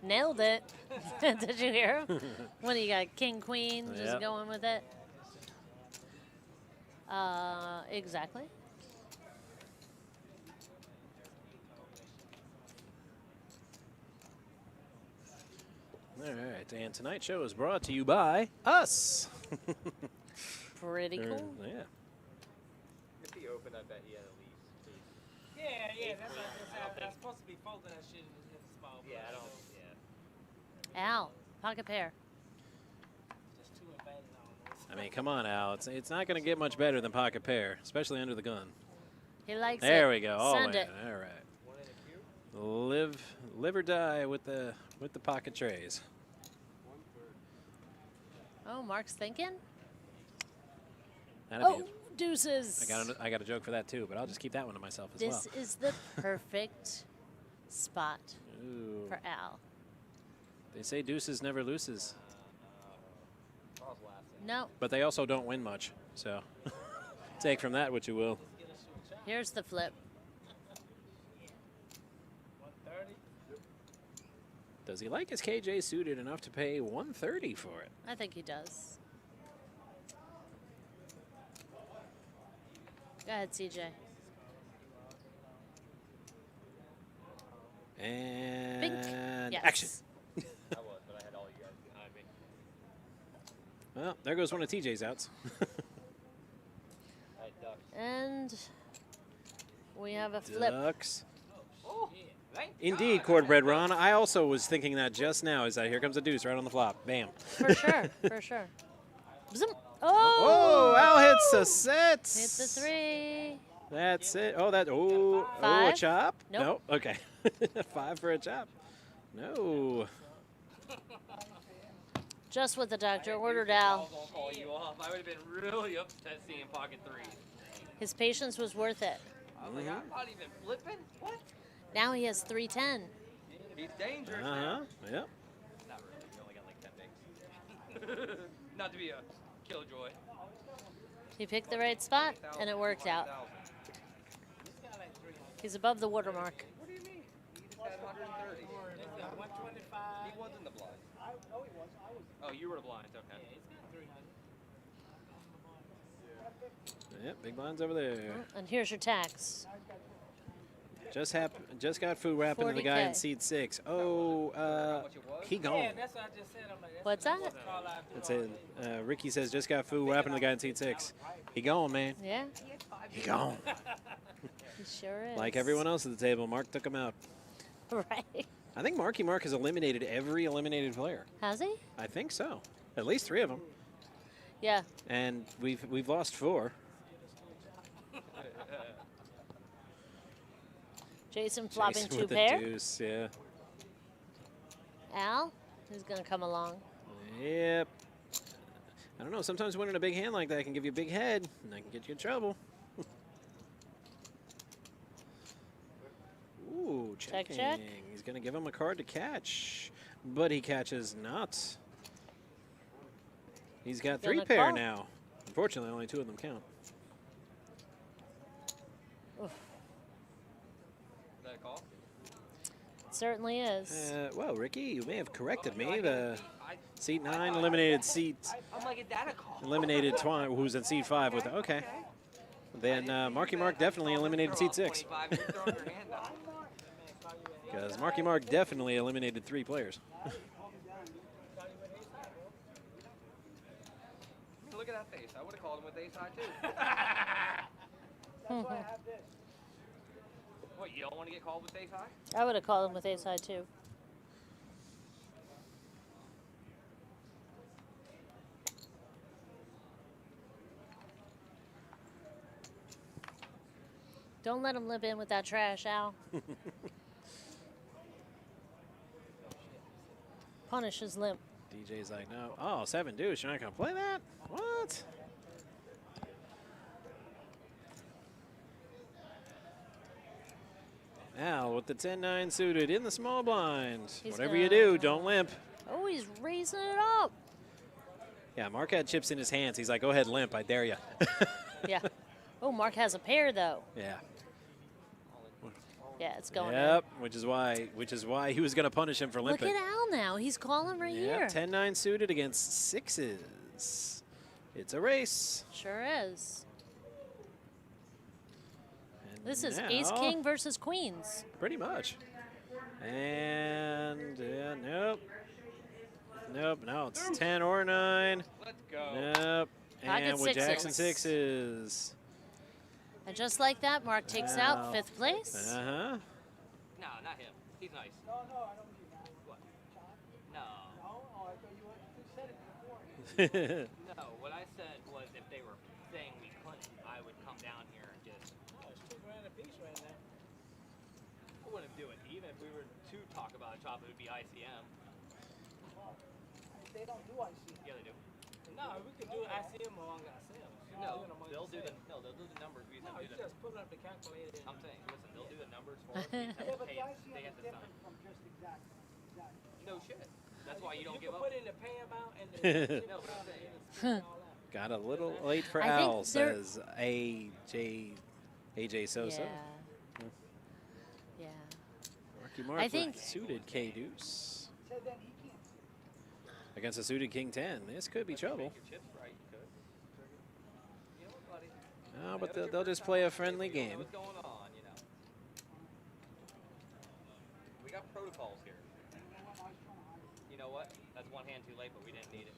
Nailed it. Did you hear him? When you got king, queen, just Yep. going with it. Exactly. All right, and tonight's show is brought to you by us. Pretty cool. Yeah. If he opened, I bet he had at least two. Yeah, that's supposed to be folding that shit in the small. Yeah, I blind, don't. so Yeah. Al, pocket pair. Just too embedded almost. I mean, come on, Al. It's not going to get much better than pocket pair, especially under the gun. He likes it. There we go. All Send in. it. All right. One in a queue. Live or die with the pocket trays. Oh, Mark's thinking? That'd Oh, be it. deuces. I got a joke for that too, but I'll just keep that one to myself as This well. is the perfect spot Ooh. for Al. They say deuces never loses, Charles last. No, but they also don't win much. So take from that what you will. here's the flip. 130. Does he like his KJ suited enough to pay 130 for it? I think he does. Go ahead, CJ. And Yes. action. I was, but I had all you guys behind me. Well, there goes one of TJ's outs. I had ducks. And we have a flip. Ducks. Oh, Indeed, God. Cornbread Ron. I also was thinking that just now. Is that here comes a deuce right on the flop. Bam. For sure, for sure. Zoom. Oh, Oh! Al hits a set. Hit the 3. That's it. Oh, that. Oh, a 5? chop? Nope. No. Okay. 5 for a chop. No. Just what the doctor ordered, I Al. was gonna call you off. I would have been really upset seeing pocket 3. His patience was worth it. I was like, I'm not even flipping. What? Now he has 310. He's dangerous Uh huh. now. Yep. Not really. We only got like 10 bigs. Not to be a killjoy. He picked the right spot, and it worked out. He's above the watermark. What do you mean? He just had 130. It's got 125. He was in the blind. No, he was. I was. Oh, you were the blind. Okay. Yeah, it's got 300. Yep. Big blinds over there. And here's your tax. Just got food wrapping to the guy in 40K. seat 6. Oh, How much it was? he Yeah, gone. that's what I just said. I'm like, that's What's what that? I call out to That's all it. day. Ricky says just got food wrapping to the guy in seat 6. He gone, man. Yeah, He gone. he sure is. Like everyone else at the table, Mark took him out. Right. I think Marky Mark has eliminated every eliminated player. Has he? I think so. At least 3 of them. Yeah. And we've lost 4. Jason flopping Jason 2 with the pair. deuce, yeah. Al, who's going to come along? Yep. I don't know. Sometimes winning a big hand like that can give you a big head, and that can get you in trouble. Ooh, Check, checking. check. He's going to give him a card to catch, but he catches not. He's got 3 Gonna pair call. now. Unfortunately, only 2 of them count. Oof. Is that a call? It certainly is. Well, Ricky, you may have corrected me. I The I, seat 9 eliminated seat I'm like, is that a call? eliminated Twine, who's in seat 5 with okay. Then Marky Mark definitely eliminated seat 6 because Marky Mark definitely eliminated 3 players. Look at that face. I would have called him with ace high too. That's why I have this. What, you don't want to get called with ace high? I would have called him with ace high too. Don't let him limp in with that trash, Al. Punish his limp. DJ's like, no. Oh, 7 deuce. You're not going to play that? What? Al with the 10-9 suited in the small blind. He's Whatever you gonna- do, don't limp. Oh, he's raising it up. Yeah, Mark had chips in his hands. He's like, go ahead, limp. I dare you. Yeah. Oh, Mark has a pair though. Yeah. Yeah, it's going Yep, which is why he was going to punish him for in. Look limping. at Al now. He's calling right here. Yep, 10-9 suited against 6s. It's a race. Sure is. And This is now- ace king versus queens. Pretty much. And nope. Nope, no, it's 10 or 9. Let's go. Nope. Pocket And with Jackson sixes. 6s. And just like that, Mark takes Wow. out 5th place. Uh-huh. No, not him. He's nice. No, I don't mean that. What? John? No. No? Oh, I thought you said it before. No, what I said was if they were saying we couldn't, I would come down here and just. Oh, it's $2 grand a piece right now. I wouldn't do it. Even if we were to talk about a chop, it would be ICM. They don't do IC. Yeah, they do. No, we could do ICM among ourselves. You No, know, among they'll do the yourselves. they'll do the numbers. We No, have to you do the. just put up the calculator. I'm saying, listen, they'll do the numbers for us. We just have Yeah, to but pay the it. ICM They is have to sign. different from just exact. No shit. That's why you don't You give can up. put in the pay amount and the ship No, but I'm amount saying- and the spend all that. Got a little late for I think Al, there- says AJ Sosa. Yeah. Yeah. Marky Mark I with think- suited K deuce Said then he can't. against a suited King 10. This could be trouble. Make your chips right, you could. You know what, buddy? No, but they'll just play a friendly We don't know game. what's going on, you know. We got protocols here. You know what? That's one hand too late, but we didn't need it.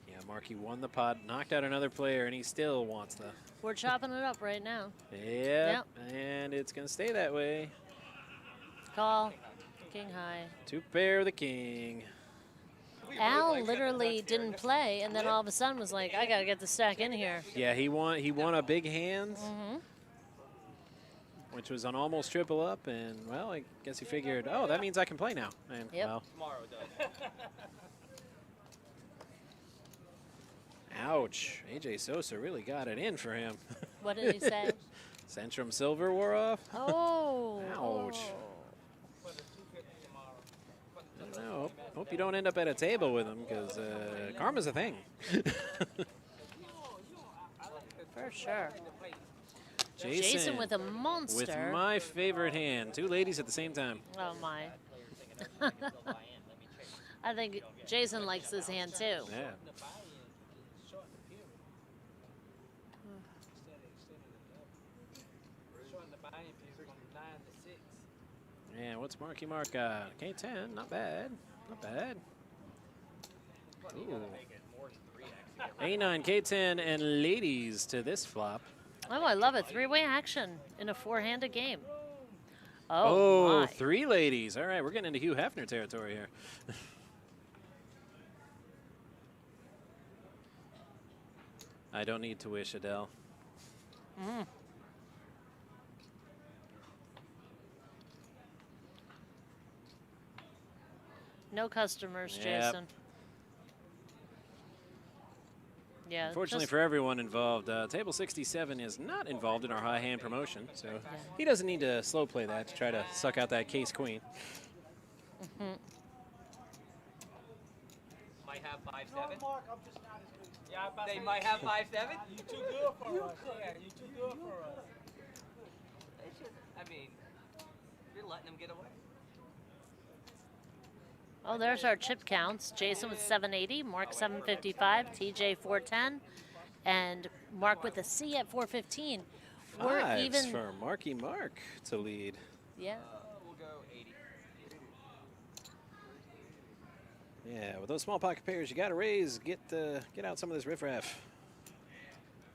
Yeah, Marky won the pot, knocked out another player, and he still wants the. We're chopping it up right now. Yep. And it's going to stay that way. Call. King high. Two pair the king. Al literally didn't play, and then all of a sudden was like, I gotta get the stack in here. Yeah, he won a big hand, which was on almost triple up, and well, I guess he figured, oh, that means I can play now. And Yep. well, Tomorrow does. ouch. AJ Sosa really got it in for him. What did he say? Centrum Silver wore off. Oh. Ouch. For the 250 tomorrow. I don't know. Hope you don't end up at a table with him, because karma's a thing. For sure. Jason, Jason with a monster. with my favorite hand. Two ladies at the same time. Oh my. I think Jason likes this hand too. Yeah. The buy-in is shorten the period. Instead of the double. Shorten the buy-in period from 9 to 6. Yeah, what's Marky Mark got? K10, not bad. Not bad. Ooh. A9, K10, and ladies to this flop. Oh, I love it. Three-way action in a four-handed game. Oh, Oh, my. three ladies. All right, we're getting into Hugh Hefner territory here. I don't need to wish, Adele. No customers, Yep. Jason. Yeah. Unfortunately just- for everyone involved, Table 67 is not involved in our high hand promotion, so he doesn't need to slow play that to try to suck out that case queen. Might have No, 5-7. Mark, I'm just not as good. Yeah, I was about to They say, might have 5-7. You too good for us. Yeah, you too good for us. It's just, I mean, you're letting them get away. Oh, there's our chip counts. Jason with 780, Mark 755, TJ 410, and Mark with a C at 415. We're Fives even. for Marky Mark to lead. Yeah. We'll go 80. Yeah, with those small pocket pairs, you got to raise, get out some of this riffraff.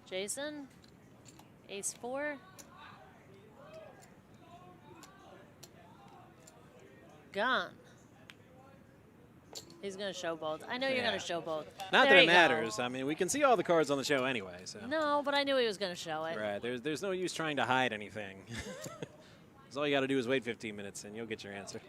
Jason, ace 4. Gone. He's going to show both. I know you're Yeah. going to show both. Not There that it you go. matters. I mean, we can see all the cards on the show anyway, so. No, but I knew he was going to show it. Right, there's no use trying to hide anything. 'Cause all you got to do is wait 15 minutes and you'll get your answer.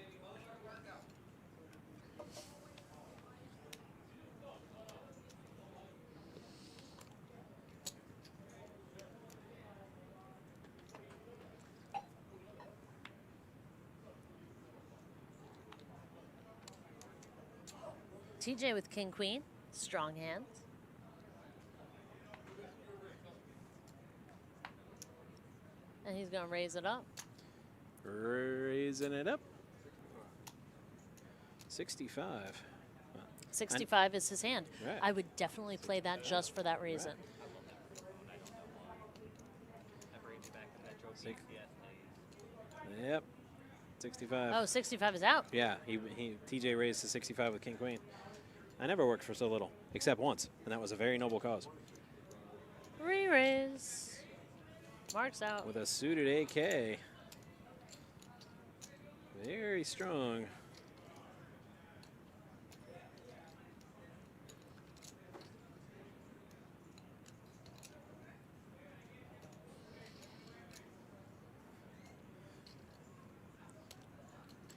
TJ with king queen, strong hands. And he's going to raise it up. Raising it up. 65. 65 is his hand. Right. I would definitely play that just for that reason. That brings you back to Metro Six. PCS days. Yep. 65. Oh, 65 is out. Yeah, TJ raised to 65 with King Queen. I never worked for so little, except once, and that was a very noble cause. Re-raise. Mark's out. With a suited AK. Very strong.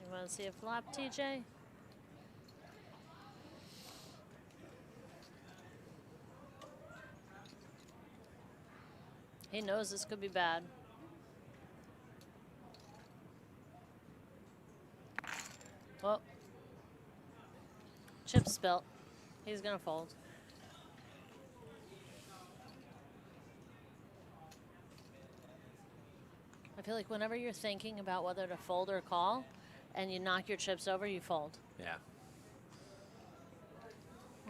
You want to see a flop, TJ? He knows this could be bad. Well, chip spilt. He's gonna fold. I feel like whenever you're thinking about whether to fold or call, and you knock your chips over, you fold. Yeah.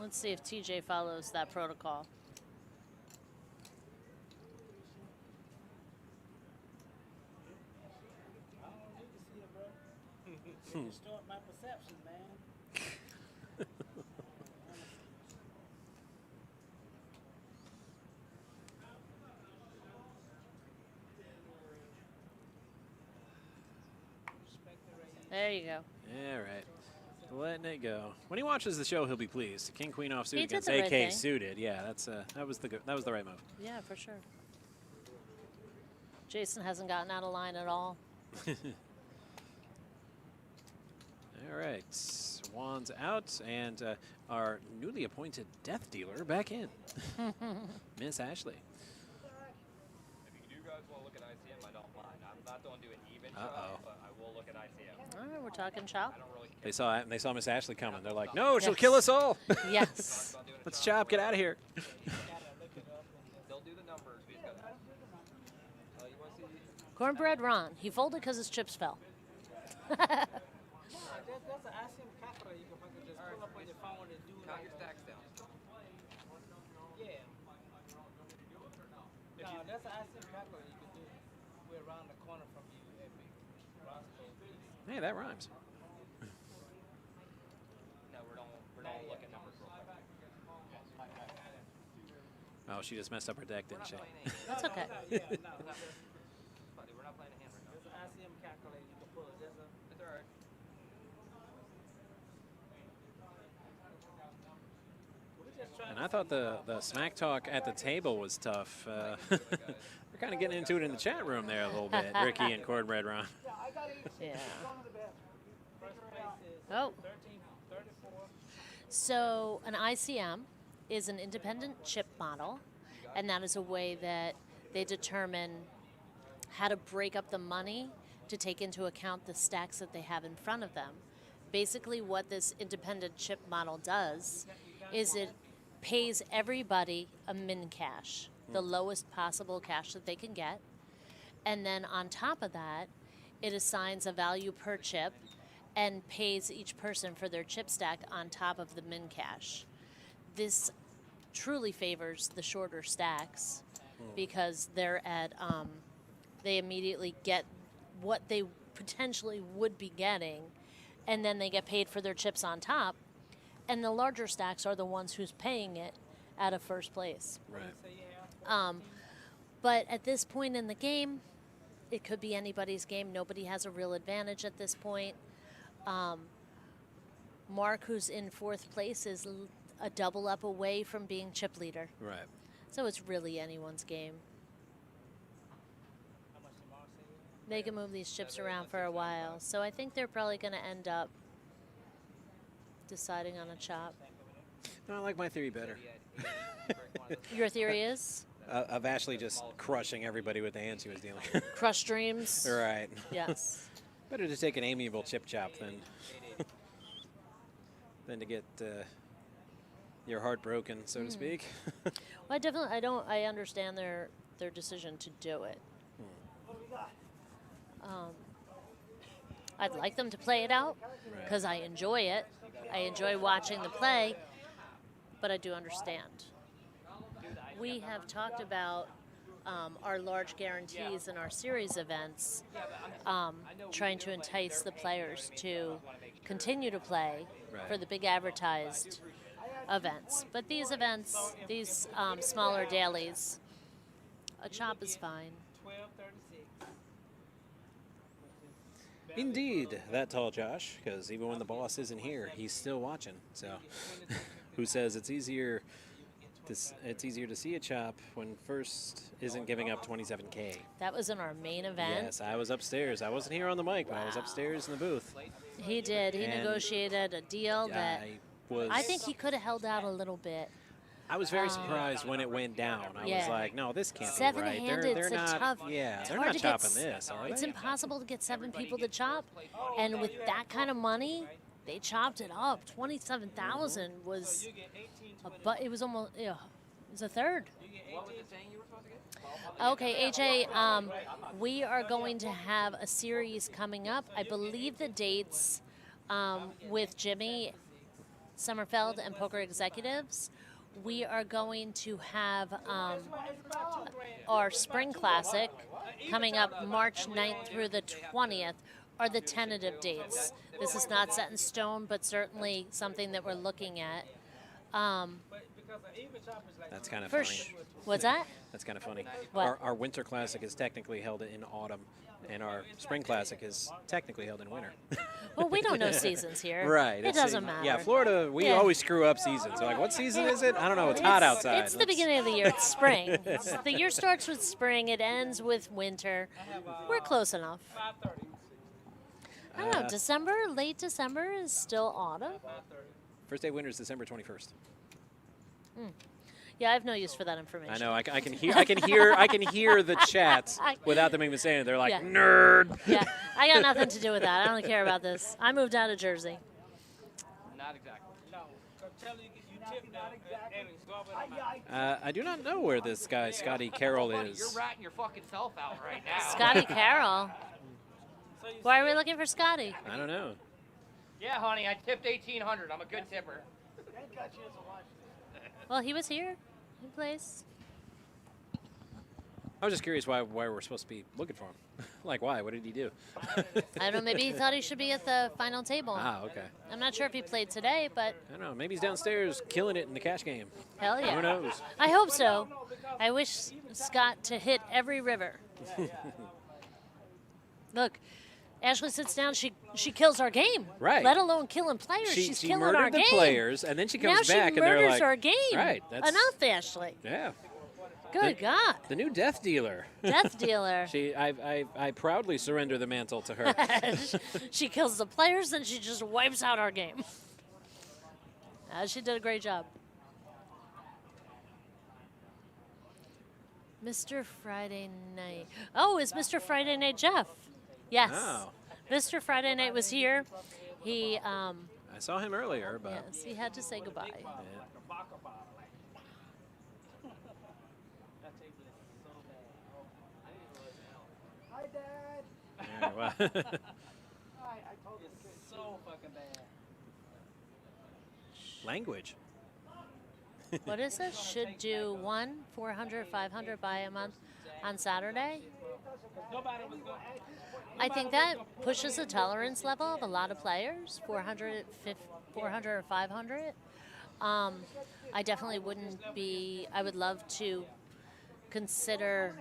Let's see if TJ follows that protocol. I don't need to see it, bro. You distort my perception, man. Respect the raise. There you go. All right. Letting it go. When he watches the show, he'll be pleased. King Queen offsuit He did against the right AK thing. suited. Yeah, that was the right move. Yeah, for sure. Jason hasn't gotten out of line at all. All right. Wands out, and our newly appointed death dealer back in. Miss Ashley. If you guys want to look at ICM, I don't mind. I'm not going to do an even Uh-oh. shot, but I will look at ICM. All right, we're talking chop. I don't really care. They saw Miss Ashley coming. They're like, no, she'll Yes. kill us all. Yes. About doing a Let's chop. chop. Get out of here. They'll do the numbers. You want to see? Cornbread Ron. He folded because his chips fell. There's an ICM calculator you can fucking just pull up on your phone and do Count like your stacks down. Yeah. No, that's an ICM calculator you can do. We're around the corner from you at Big Roscoe. Hey, that rhymes. No, we're don't look at numbers real quick. Oh, she just messed up her deck, We're didn't not she? playing a hand. That's okay. Yeah, no. Buddy, we're not playing a hand right now. There's an ICM calculator you can pull. There's a It's all right. we're just trying And I thought the smack talk at the table was tough. We're kind of getting into it in the chat room there a little bit, Ricky and Cornbread Ron. Yeah. first place is Oh. 1334. So an ICM is an independent chip model, and that is a way that they determine how to break up the money to take into account the stacks that they have in front of them. Basically, what this independent chip model does is it pays everybody a min cash, the lowest possible cash that they can get. And then on top of that, it assigns a value per chip and pays each person for their chip stack on top of the min cash. This truly favors the shorter stacks because they're at, they immediately get what they potentially would be getting, and then they get paid for their chips on top. And the larger stacks are the ones who's paying it out of first place. Right. But at this point in the game, it could be anybody's game. Nobody has a real advantage at this point. Mark, who's in fourth place, is a double up away from being chip leader. Right. So it's really anyone's game. How much did Mark say? They can move these chips around for a while. So I think they're probably going to end up deciding on a chop. No, I like my theory better. Your theory is? Of Ashley just crushing everybody with the hands he was dealing. Crush dreams? Right. Yes. Better to take an amiable chip chop than to get your heart broken, so to speak. Well, I understand their decision to do it. I'd like them to play it out because I enjoy it. I enjoy watching the play, but I do understand. We have talked about our large guarantees and our series events, trying to entice the players to continue to play for the big advertised events. But these events, these smaller dailies, a chop is fine. 1236. Indeed, that tall Josh, because even when the boss isn't here, he's still watching. So, who says it's easier to see a chop when first isn't giving up 27K? That was in our main event. Yes, I was upstairs. I wasn't here on the mic, but I was upstairs in the booth. He did. He And negotiated a deal that I think he could have held out a little bit. I was very surprised when it went down. I was Yeah. like, no, this can't be right. Seven-handed's They're a not. tough. Yeah, it's they're hard not to get chopping this, are It's they? impossible to get 7 people to chop, and with that kind of money, they chopped it up. 27,000 was, You get 18, but it was almost, yeah, it was a third. What was it saying you were supposed to get? Okay, AJ, we are going to have a series coming up. I believe the dates with Jimmy Sommerfeld and Poker Executives. We are going to have our Spring Classic coming up March 9th through the 20th are the tentative dates. This is not set in stone, but certainly something that we're looking at. but because an even chop is like That's kind of For funny. what's that? That's kind of funny. What? Our Winter Classic is technically held in autumn, and our Spring Classic is technically held in winter. Well, we don't know seasons here. Right. It it's doesn't a- matter. Yeah, Florida, we Yeah. always screw up seasons. We're like, what season is it? I don't know. It's hot outside. It's the beginning of the year. It's spring. The year starts with spring. It ends with winter. We're close enough. 5:30. I don't know. December, late December is still autumn. 5:30. First day of winter is December 21st. Yeah, I have no use for that information. I know. I can hear the chats without them even saying it. They're like, Yeah. nerd. Yeah, I got nothing to do with that. I don't care about this. I moved out of Jersey. Not exactly. No, tell you tip them and swap it on. I do not know where this guy, Scotty Carroll, Buddy, is. you're ratting your fucking self out right now. Scotty Carroll. So you Why are we looking for Scotty? I don't know. Yeah, honey, I tipped 1,800. I'm a good tipper. Ain't got you as a watch. Well, he was here. He plays. I was just curious why we're supposed to be looking for him. Like, why? What did he do? I don't know. Maybe he thought he should be at the final table. Ah, okay. I'm not sure if he played today, but I don't know. Maybe he's downstairs killing it in the cash game. hell yeah. Who knows? I hope so. I wish Scott to hit every river. Look, Ashley sits down. She kills our game. Right. Let alone killing players. She She's killing our murdered the game. players, and then she comes now back, she and they're murders like, our game. Right. That's, Enough, Ashley. Yeah. Good God. The new death dealer. Death dealer. I proudly surrender the mantle to her. She kills the players, then she just wipes out our game. She did a great job. Mr. Friday Night. Oh, it's Mr. Friday Night Jeff. Yes. Oh. Mr. Friday Night was here. He, I saw him earlier, but yes, he had to say goodbye. yeah. Vodka bottle. That table is so bad. Oh, I didn't realize Hi, that. Dad. Yeah, well, I told him. It's so fucking bad. language. What is this? Should do 400, 500 by a month on Saturday. Nobody was going. I think that pushes the tolerance level of a lot of players, 400 or 500. I definitely wouldn't be, I would love to consider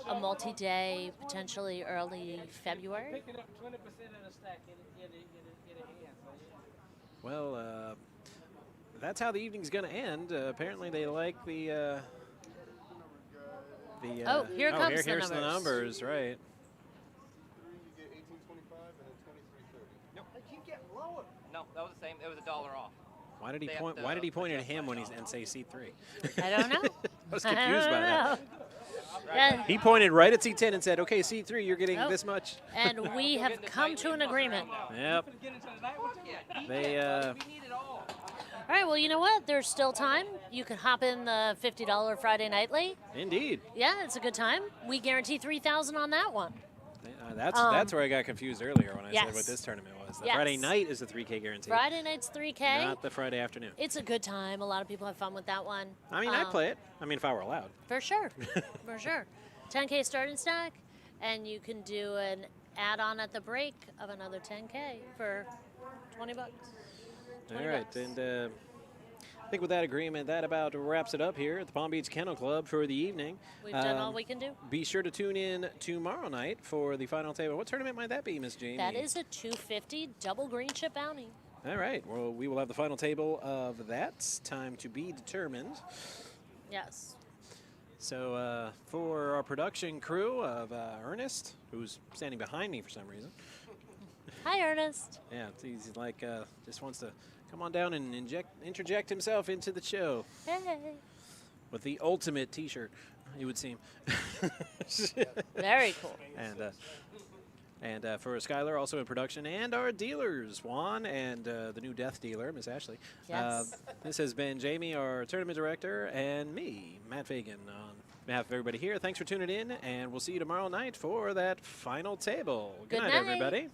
a multi-day, potentially early February. Picking up 20% of the stack in a hand. So, Well, that's how the evening's going to end. Apparently, they like the. Oh, here comes the here's the numbers. numbers, right? You get 1825 and then 2330. They keep getting lower. No, that was the same. It was $1 off. Why did he They have point? to Why did he point at adjust him my when he's job. and say C3? I don't know. I was confused by that. Yeah, He pointed right at C10 and said, "Okay, C3, you're getting Oh. this much." and we have come to an agreement. Yep. get into the night with you? Yeah, They. we need it all. All right, well, you know what? There's still time. You can hop in the $50 Friday Nightly. Indeed. Yeah, it's a good time. We guarantee 3,000 on that one. That's where I got confused earlier when I said what yes. this tournament was. The Yes. Friday night is the 3K guarantee, Friday night's 3K. not the Friday afternoon. It's a good time. A lot of people have fun with that one. I mean, I'd play it. I mean, if I were allowed. For sure. For sure. 10K starting stack, and you can do an add-on at the break of another 10K for $20. All 20 right, bucks. and I think with that agreement, that about wraps it up here at the Palm Beach Kennel Club for the evening. We've done all we can do. Be sure to tune in tomorrow night for the final table. What tournament might that be, Miss Jamie? That is a 250 double green chip bounty. All right. Well, we will have the final table of that. Time to be determined. Yes. So for our production crew of Ernest, who's standing behind me for some reason. Hi, Ernest. Yeah, he's like just wants to come on down and interject himself into the show Hey. with the ultimate T-shirt, it would seem. Very cool. And for Skylar, also in production, and our dealers, Juan and the new death dealer, Miss Ashley. Yes. This has been Jamie, our tournament director, and me, Matt Fagan. On behalf of everybody here, thanks for tuning in, and we'll see you tomorrow night for that final table. Good Good night, night. everybody.